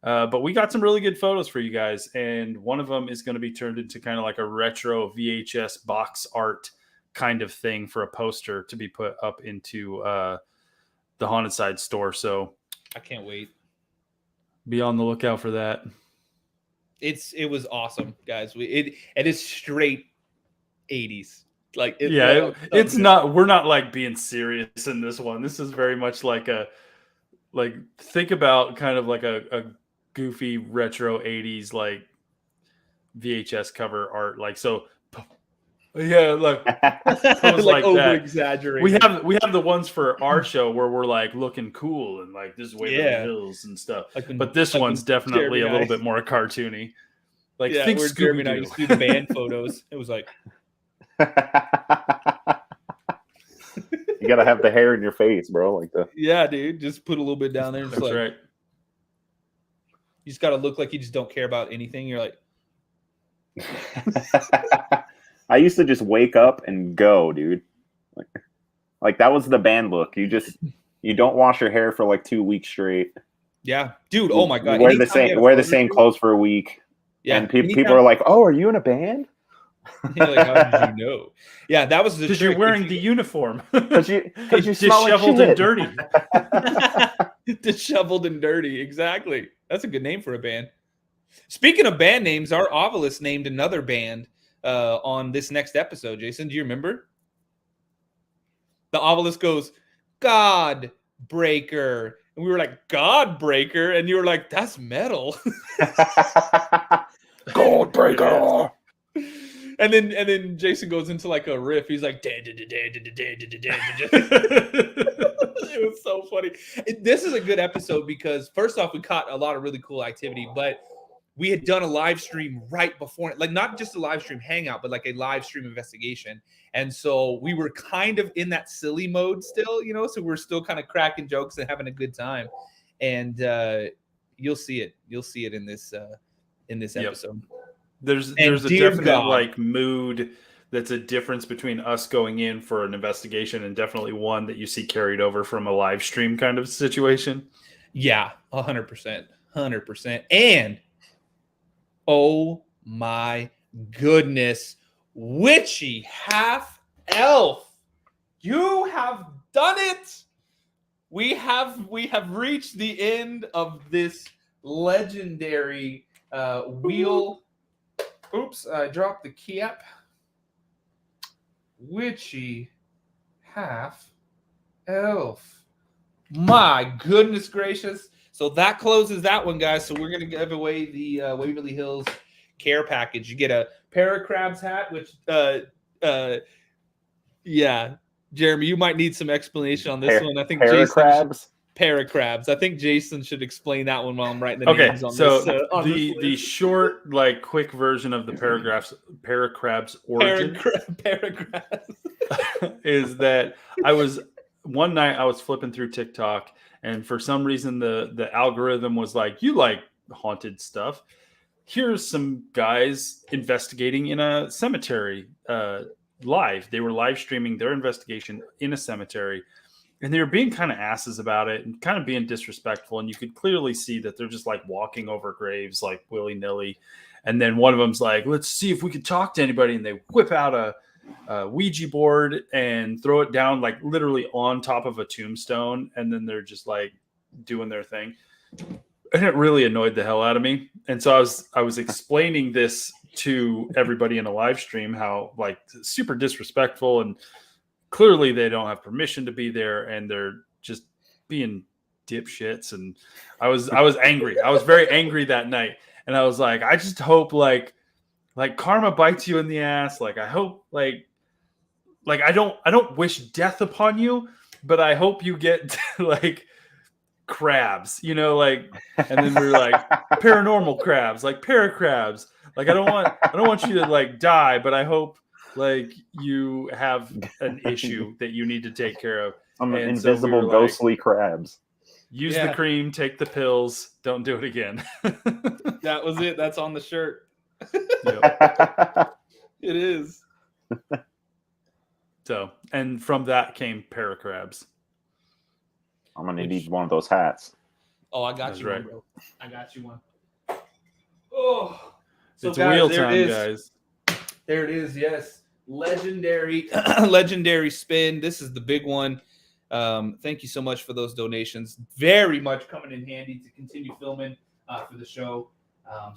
Speaker 2: But we got some really good photos for you guys, and one of them is going to be turned into kind of like a retro VHS box art kind of thing for a poster to be put up into the Haunted Side store. So
Speaker 1: I can't wait.
Speaker 2: Be on the lookout for that.
Speaker 1: It was awesome, guys. It is straight 80s. Like
Speaker 2: it's not. We're not like being serious in this one. This is very much like think about kind of like a goofy retro 80s like VHS cover art. Like so. Yeah, look, like over exaggerated. We have the ones for our show where we're like looking cool and like this is Waverly Hills and stuff. But this one's definitely a little bit more cartoony. Like think
Speaker 1: where Jeremy and I used to do the band photos. It was like
Speaker 3: you gotta have the hair in your face, bro. Like the
Speaker 1: dude. Just put a little bit down there. And
Speaker 2: that's right.
Speaker 1: You just gotta look like you just don't care about anything. You're like.
Speaker 3: I used to just wake up and go, dude. Like that was the band look. You don't wash your hair for like 2 weeks straight.
Speaker 1: Yeah, dude. Oh my god.
Speaker 3: Wear the same clothes for a week. Yeah, and people are like, "Oh, are you in a band?"
Speaker 1: Like, how did you know? Yeah, that was
Speaker 2: because you're wearing the uniform.
Speaker 3: Because you disheveled
Speaker 2: and dirty.
Speaker 1: Disheveled and dirty. Exactly. That's a good name for a band. Speaking of band names, our Ovilus named another band on this next episode. Jason, do you remember? The Ovilus goes, God Breaker. And we were like, God Breaker. And you were like, that's metal.
Speaker 3: God Breaker.
Speaker 1: And then Jason goes into like a riff. He's like, it was so funny. This is a good episode because first off, we caught a lot of really cool activity, but we had done a live stream right before, like not just a live stream hangout, but like a live stream investigation. And so we were kind of in that silly mode still, so we're still kind of cracking jokes and having a good time. And you'll see it. You'll see it in this episode.
Speaker 2: There's a definite like mood that's a difference between us going in for an investigation and definitely one that you see carried over from a live stream kind of situation.
Speaker 1: Yeah, 100%. 100%. And oh my goodness, witchy half elf, you have done it. We have reached the end of this legendary wheel. Oops, I dropped the cap. Witchy half elf. My goodness gracious. So that closes that one, guys. So we're going to give away the Waverly Hills care package. You get a Paracrabs hat, which, yeah, Jeremy, you might need some explanation on this one. I think Paracrabs. I think Jason should explain that one while I'm writing the names on this.
Speaker 2: So the short, like, quick version of the Paracrabs origin is that one night I was flipping through TikTok, and for some reason the algorithm was like, you like haunted stuff. Here's some guys investigating in a cemetery live. They were live streaming their investigation in a cemetery, and they were being kind of asses about it and kind of being disrespectful. And you could clearly see that they're just like walking over graves like willy-nilly. And then one of them's like, let's see if we can talk to anybody. And they whip out a Ouija board and throw it down like literally on top of a tombstone. And then they're just like doing their thing. And it really annoyed the hell out of me. And so I was explaining this to everybody in a live stream, how like super disrespectful, and clearly they don't have permission to be there, and they're just being dipshits. And I was angry. I was very angry that night. And I was like, I just hope like karma bites you in the ass. Like, I hope like I don't wish death upon you, but I hope you get like crabs, like, and then we're like paranormal crabs, like paracrabs. Like, I don't want you to like die, but I hope like you have an issue that you need to take care of.
Speaker 3: Invisible ghostly crabs.
Speaker 2: Use the cream, take the pills, don't do it again.
Speaker 1: That was it. That's on the shirt.
Speaker 2: Yep.
Speaker 1: It is.
Speaker 2: So, and from that came Paracrabs.
Speaker 3: I'm gonna need one of those hats.
Speaker 1: Oh, I got you one, bro. I got you one. Oh, so
Speaker 2: it's wheel time, guys.
Speaker 1: There it is. Yes, legendary spin. This is the big one. Thank you so much for those donations. Very much coming in handy to continue filming for the show.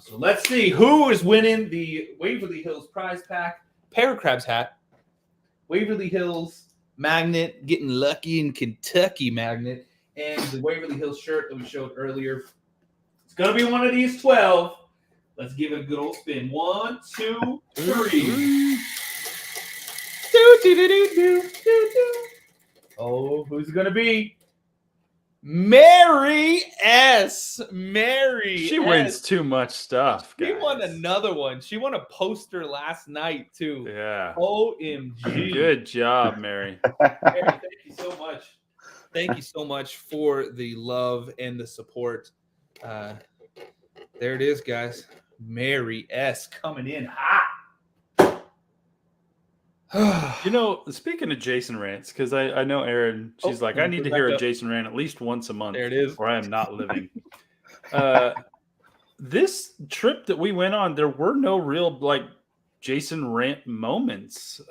Speaker 1: So let's see who is winning the Waverly Hills prize pack Paracrabs hat. Waverly Hills magnet, getting lucky in Kentucky magnet, and the Waverly Hills shirt that we showed earlier. It's going to be one of these 12. Let's give it a good old spin. 1, 2, 3. Oh, who's it going to be? Mary S. She
Speaker 2: wins too much stuff, guys.
Speaker 1: She won another one. She won a poster last night, too.
Speaker 2: Yeah.
Speaker 1: OMG.
Speaker 2: Good job, Mary.
Speaker 1: Mary, thank you so much. Thank you so much for the love and the support. There it is, guys. Mary S. coming in hot.
Speaker 2: Speaking of Jason rants, because I know Erin, she's like, I need to hear a Jason rant at least once a month.
Speaker 1: There it is.
Speaker 2: Or I am not living. This trip that we went on, there were no real like Jason rant moments.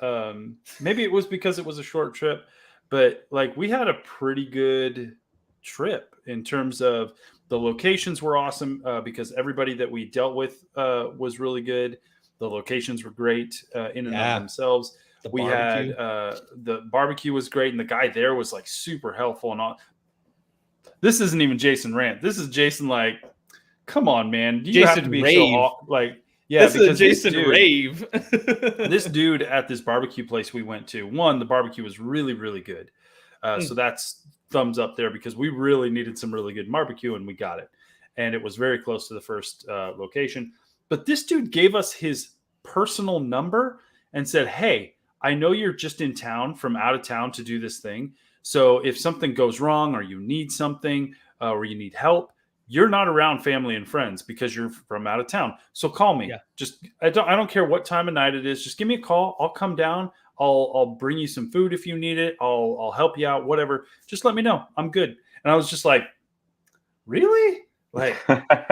Speaker 2: Maybe it was because it was a short trip, but like we had a pretty good trip in terms of the locations were awesome because everybody that we dealt with was really good. The locations were great in and of themselves. We had the barbecue was great, and the guy there was like super helpful and all. This isn't even Jason rant. This is Jason like, come on, man. You
Speaker 1: Jason
Speaker 2: have to be
Speaker 1: rave.
Speaker 2: so like, yeah.
Speaker 1: This is Jason rave.
Speaker 2: This dude at this barbecue place we went to. One, the barbecue was really, really good. So that's thumbs up there because we really needed some really good barbecue and we got it. and it was very close to the first location. But this dude gave us his personal number and said, hey, I know you're just in town from out of town to do this thing. So if something goes wrong or you need something or you need help, you're not around family and friends because you're from out of town. So call me. Yeah. I don't care what time of night it is. Just give me a call. I'll come down. I'll bring you some food if you need it. I'll help you out, whatever. Just let me know. I'm good. And I was just like, really? Like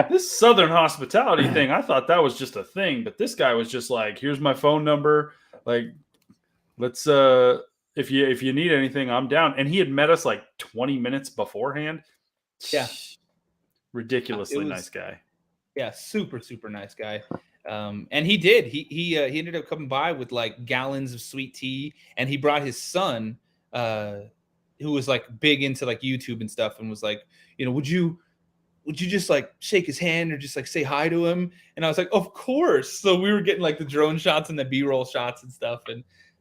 Speaker 2: this Southern hospitality thing, I thought that was just a thing, but this guy was just like, here's my phone number. Like, let's if you need anything, I'm down. And he had met us like 20 minutes beforehand.
Speaker 1: Yeah.
Speaker 2: Ridiculously nice guy.
Speaker 1: Yeah, super, super nice guy. And he did. He ended up coming by with like gallons of sweet tea, and he brought his son, who was like big into like YouTube and stuff, and was like, would you just like shake his hand or just like say hi to him? And I was like, of course. So we were getting like the drone shots and the B-roll shots and stuff,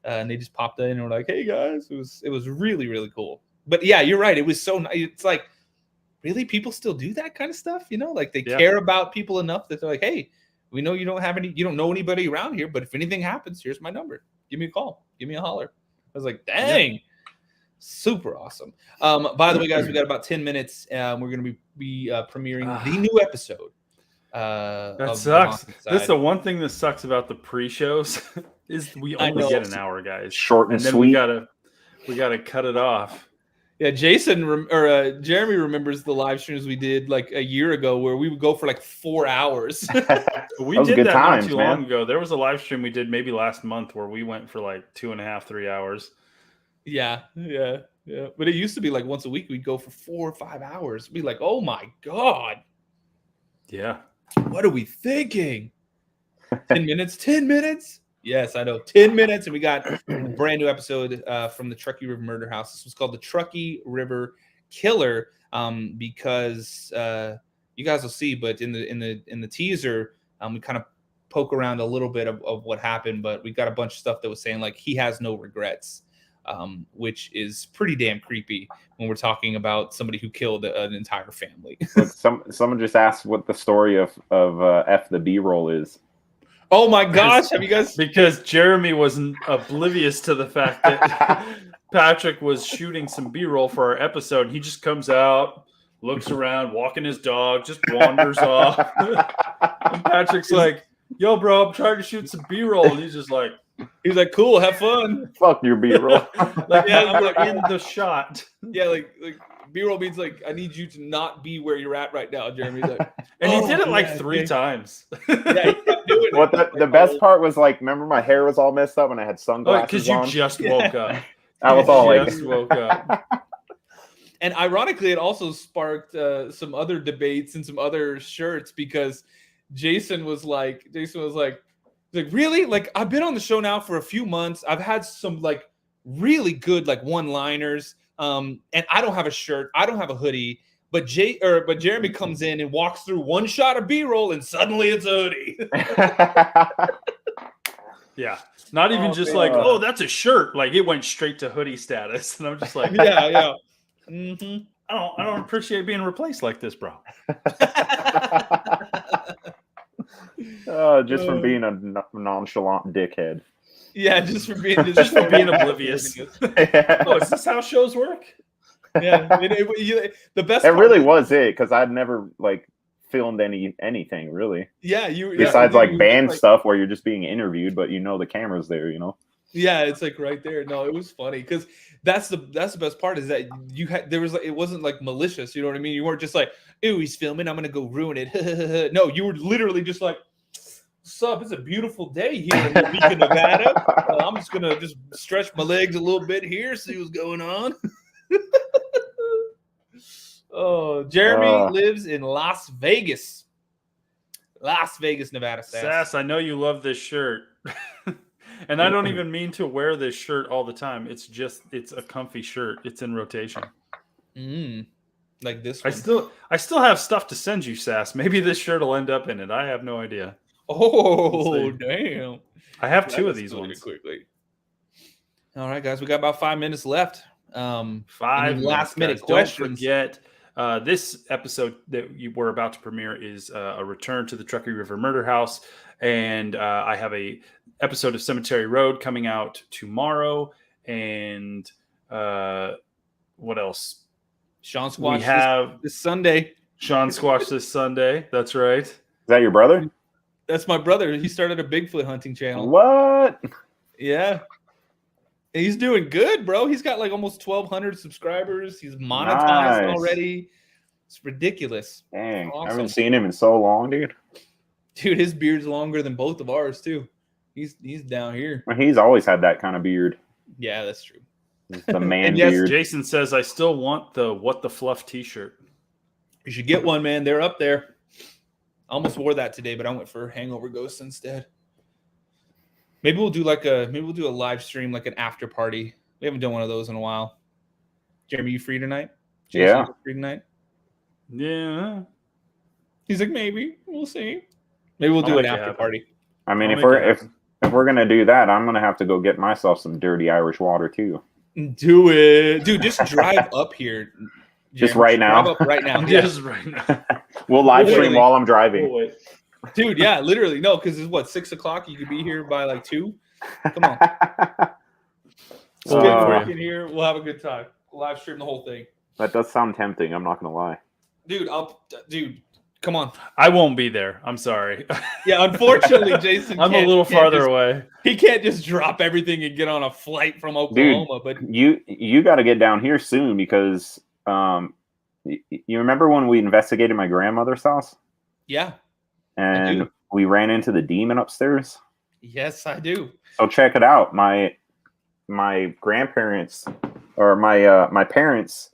Speaker 1: and they just popped in and were like, hey guys. It was really, really cool. But yeah, you're right. It was so nice. It's like, really, people still do that kind of stuff, like they care about people enough that they're like, hey, we know you don't know anybody around here, but if anything happens, here's my number. Give me a call. Give me a holler. I was like, dang, super awesome. By the way, guys, we got about 10 minutes. We're going to be premiering the new episode.
Speaker 2: That sucks. That's the one thing that sucks about the pre-shows is we only get an hour, guys.
Speaker 3: Short and
Speaker 2: then
Speaker 3: sweet.
Speaker 2: We gotta cut it off.
Speaker 1: Yeah, Jeremy remembers the live streams we did like a year ago where we would go for like 4 hours.
Speaker 2: We did that not too long ago. There was a live stream we did maybe last month where we went for like 2.5, 3 hours.
Speaker 1: Yeah. But it used to be like once a week we'd go for 4 or 5 hours. Be like, oh my God.
Speaker 2: Yeah.
Speaker 1: What are we thinking? 10 minutes? 10 minutes? Yes, I know. 10 minutes, and we got a brand new episode from the Truckee River Murder House. This was called the Truckee River Killer, because you guys will see. But in the teaser, we kind of poke around a little bit of what happened. But we got a bunch of stuff that was saying like he has no regrets, which is pretty damn creepy when we're talking about somebody who killed an entire family.
Speaker 3: Look, someone just asked what the story of F the B-roll is.
Speaker 1: Oh my gosh, have you guys?
Speaker 2: Because Jeremy wasn't oblivious to the fact that Patrick was shooting some B-roll for our episode. He just comes out, looks around, walking his dog, just wanders off. And Patrick's like, yo, bro, I'm trying to shoot some B-roll. And he's like, cool, have fun.
Speaker 3: Fuck your B-roll.
Speaker 2: Like, yeah, I'm like in the shot.
Speaker 1: Yeah, like B-roll means like, I need you to not be where you're at right now, Jeremy's like,
Speaker 2: and he did it like 3 times.
Speaker 1: Yeah, he kept doing it.
Speaker 3: What the best part was like, remember my hair was all messed up and I had sunglasses on?
Speaker 2: Because you just woke up.
Speaker 3: I was all like,
Speaker 2: just woke up.
Speaker 1: And ironically, it also sparked some other debates and some other shirts because Jason was like, really? Like, I've been on the show now for a few months. I've had some like really good like one-liners. And I don't have a shirt. I don't have a hoodie. But Jeremy comes in and walks through one shot of B-roll, and suddenly it's a hoodie.
Speaker 2: Yeah, not even just like, oh, that's a shirt. Like it went straight to hoodie status, and I'm just like,
Speaker 1: yeah. Mm-hmm.
Speaker 2: I don't appreciate being replaced like this, bro.
Speaker 3: Just from being a nonchalant dickhead.
Speaker 1: Yeah, just for being
Speaker 2: oblivious.
Speaker 3: Yeah.
Speaker 2: Oh, is this how shows work?
Speaker 1: Yeah, the best.
Speaker 3: It really was it because I'd never like filmed anything really.
Speaker 1: Yeah,
Speaker 3: besides like band stuff where you're just being interviewed, but the camera's there.
Speaker 1: Yeah, it's like right there. No, it was funny because that's the best part is that it wasn't like malicious. You know what I mean? You weren't just like, "Ooh, he's filming. I'm gonna go ruin it." No, you were literally just like, "What's up? It's a beautiful day here in Topeka, Nevada. I'm just gonna just stretch my legs a little bit here, see what's going on." Oh, Jeremy lives in Las Vegas, Nevada.
Speaker 2: Sass, I know you love this shirt. And I don't even mean to wear this shirt all the time. It's a comfy shirt. It's in rotation.
Speaker 1: Like this one.
Speaker 2: I still have stuff to send you, Sass. Maybe this shirt will end up in it. I have no idea.
Speaker 1: Oh, damn.
Speaker 2: I have 2 of these ones.
Speaker 1: Quickly. All right, guys. We got about 5 minutes left.
Speaker 2: 5
Speaker 1: last minute questions.
Speaker 2: Don't forget, This episode that we're about to premiere is a return to the Truckee River Murder House, and I have a episode of Cemetery Road coming out tomorrow. And what else?
Speaker 1: Sean Squash this Sunday.
Speaker 2: Sean Squash this Sunday. That's right.
Speaker 3: Is that your brother?
Speaker 1: That's my brother. He started a Bigfoot hunting channel.
Speaker 3: What?
Speaker 1: Yeah. He's doing good, bro. He's got like almost 1,200 subscribers. He's monetized already. It's ridiculous.
Speaker 3: Dang.
Speaker 1: Awesome.
Speaker 3: I haven't seen him in so long, dude.
Speaker 1: Dude, his beard's longer than both of ours, too. He's down here.
Speaker 3: Well, he's always had that kind of beard.
Speaker 1: Yeah, that's true.
Speaker 3: The man beard.
Speaker 2: Jason says, I still want the What the Fluff t-shirt. You
Speaker 1: should get one, man. They're up there. I almost wore that today, but I went for Hangover Ghosts instead. Maybe we'll do a live stream, like an after party. We haven't done one of those in a while. Jeremy, you free tonight? Jason,
Speaker 3: yeah.
Speaker 1: You free tonight?
Speaker 2: Yeah.
Speaker 1: He's like, maybe. We'll see. Maybe we'll do an after party.
Speaker 3: I mean, if we're gonna do that, I'm gonna have to go get myself some dirty Irish water too.
Speaker 1: Do it, dude. Just drive up here. Jeremy.
Speaker 3: Just right now.
Speaker 1: Drive up right now.
Speaker 2: Just right now.
Speaker 3: We'll live stream while I'm driving.
Speaker 1: Dude, yeah, literally. No, because it's what, 6 o'clock? You could be here by like 2. Come on. Spin in here. We'll have a good time. We'll live stream the whole thing.
Speaker 3: That does sound tempting. I'm not gonna lie.
Speaker 1: Dude, come on.
Speaker 2: I won't be there. I'm sorry.
Speaker 1: Yeah, unfortunately, Jason.
Speaker 2: I'm a little farther away.
Speaker 1: He can't just drop everything and get on a flight from Oklahoma.
Speaker 3: Dude,
Speaker 1: but
Speaker 3: you got to get down here soon because you remember when we investigated my grandmother's house?
Speaker 1: Yeah.
Speaker 3: And we ran into the demon upstairs.
Speaker 1: Yes, I do.
Speaker 3: So check it out. My grandparents or my parents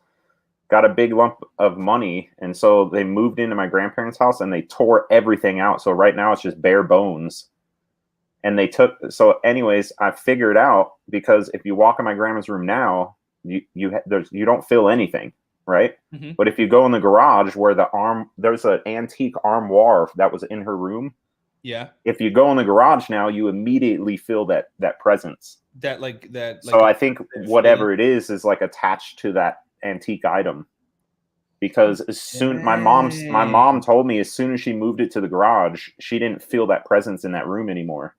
Speaker 3: got a big lump of money, and so they moved into my grandparents' house and they tore everything out. So right now it's just bare bones. And anyways, I figured out, because if you walk in my grandma's room now, you don't feel anything. Right. Mm-hmm. But if you go in the garage where there's an antique armoire that was in her room.
Speaker 1: Yeah.
Speaker 3: If you go in the garage now, you immediately feel that presence.
Speaker 1: So
Speaker 3: I think whatever it is like attached to that antique item, because my mom told me as soon as she moved it to the garage, she didn't feel that presence in that room anymore.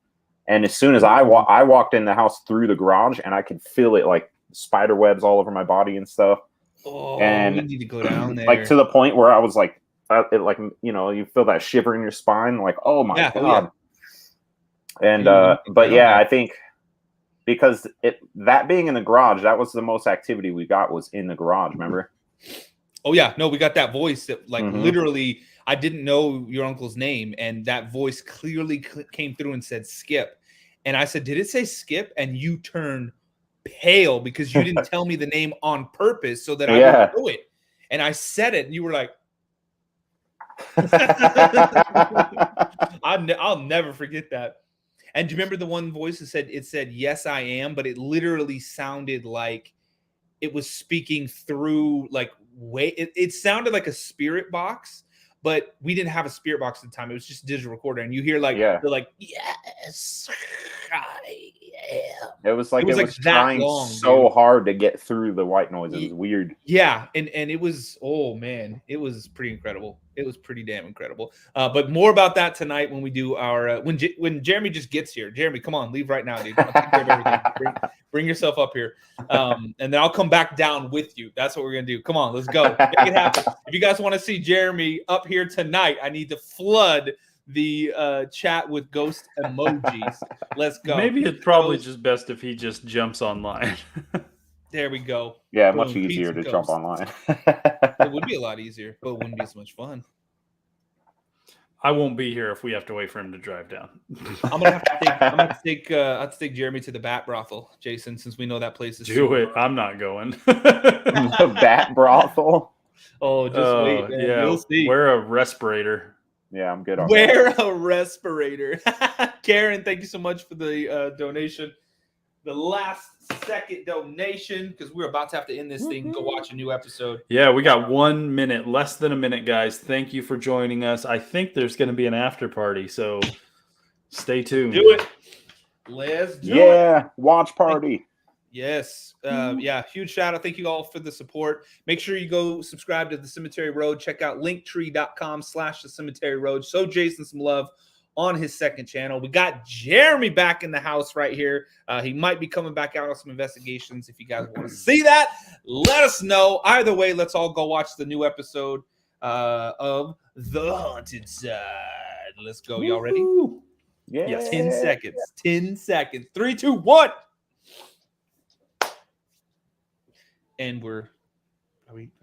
Speaker 3: And as soon as I walked in the house through the garage, and I could feel it like spider webs all over my body and stuff.
Speaker 1: Oh,
Speaker 3: and
Speaker 1: we need to go down there.
Speaker 3: Like to the point where I was like, you feel that shiver in your spine, like, oh my God. Yeah. And I think because that being in the garage, that was the most activity we got was in the garage. Remember?
Speaker 1: Oh yeah, no, we got that voice that literally, I didn't know your uncle's name, and that voice clearly came through and said Skip, and I said, did it say Skip? And you turned pale because you didn't tell me the name on purpose so that I would know it. And I said it, and you were like, I'll never forget that. And do you remember the one voice that said, yes, I am, but it literally sounded like it was speaking through it sounded like a spirit box, but we didn't have a spirit box at the time. It was just a digital recorder. And you hear they're like, yes, I am.
Speaker 3: It was trying so hard to get through the white noise. It was weird.
Speaker 1: Yeah. And it was, oh man, it was pretty incredible. It was pretty damn incredible. But more about that tonight when we do our, when Jeremy just gets here. Jeremy, come on, leave right now, dude. I'll take care of everything. Bring yourself up here. And then I'll come back down with you. That's what we're going to do. Come on, let's go. Make it happen. If you guys want to see Jeremy up here tonight, I need to flood the chat with ghost emojis. Let's go.
Speaker 2: Maybe it's probably just best if he just jumps online.
Speaker 1: There we go.
Speaker 3: Yeah, much easier to jump online.
Speaker 1: It would be a lot easier, but it wouldn't be as much fun.
Speaker 2: I won't be here if we have to wait for him to drive down.
Speaker 1: I'm gonna have to take Jeremy to the Bat Brothel, Jason, since we know that place is.
Speaker 2: Do it. I'm not going.
Speaker 3: The Bat Brothel.
Speaker 1: Oh, just wait, man.
Speaker 2: Yeah,
Speaker 1: you'll see.
Speaker 2: Wear a respirator.
Speaker 3: Yeah, I'm good on
Speaker 1: Wear a respirator. Karen, thank you so much for the donation. The last second donation, because we're about to have to end this thing and go watch a new episode.
Speaker 2: Yeah, we got 1 minute, less than a minute, guys. Thank you for joining us. I think there's going to be an after party, so stay tuned.
Speaker 1: Do it. Let's do it.
Speaker 3: Yeah, watch party.
Speaker 1: Yes. Yeah. Huge shout out. Thank you all for the support. Make sure you go subscribe to The Cemetery Road. Check out linktree.com/The Cemetery Road. Show Jason some love on his second channel. We got Jeremey back in the house right here. He might be coming back out on some investigations. If you guys want to see that, let us know. Either way, let's all go watch the new episode of The Haunted Side. Let's go. Y'all ready?
Speaker 3: Yeah.
Speaker 1: Yes. 10 seconds. 10 seconds. 3, 2, 1. And are we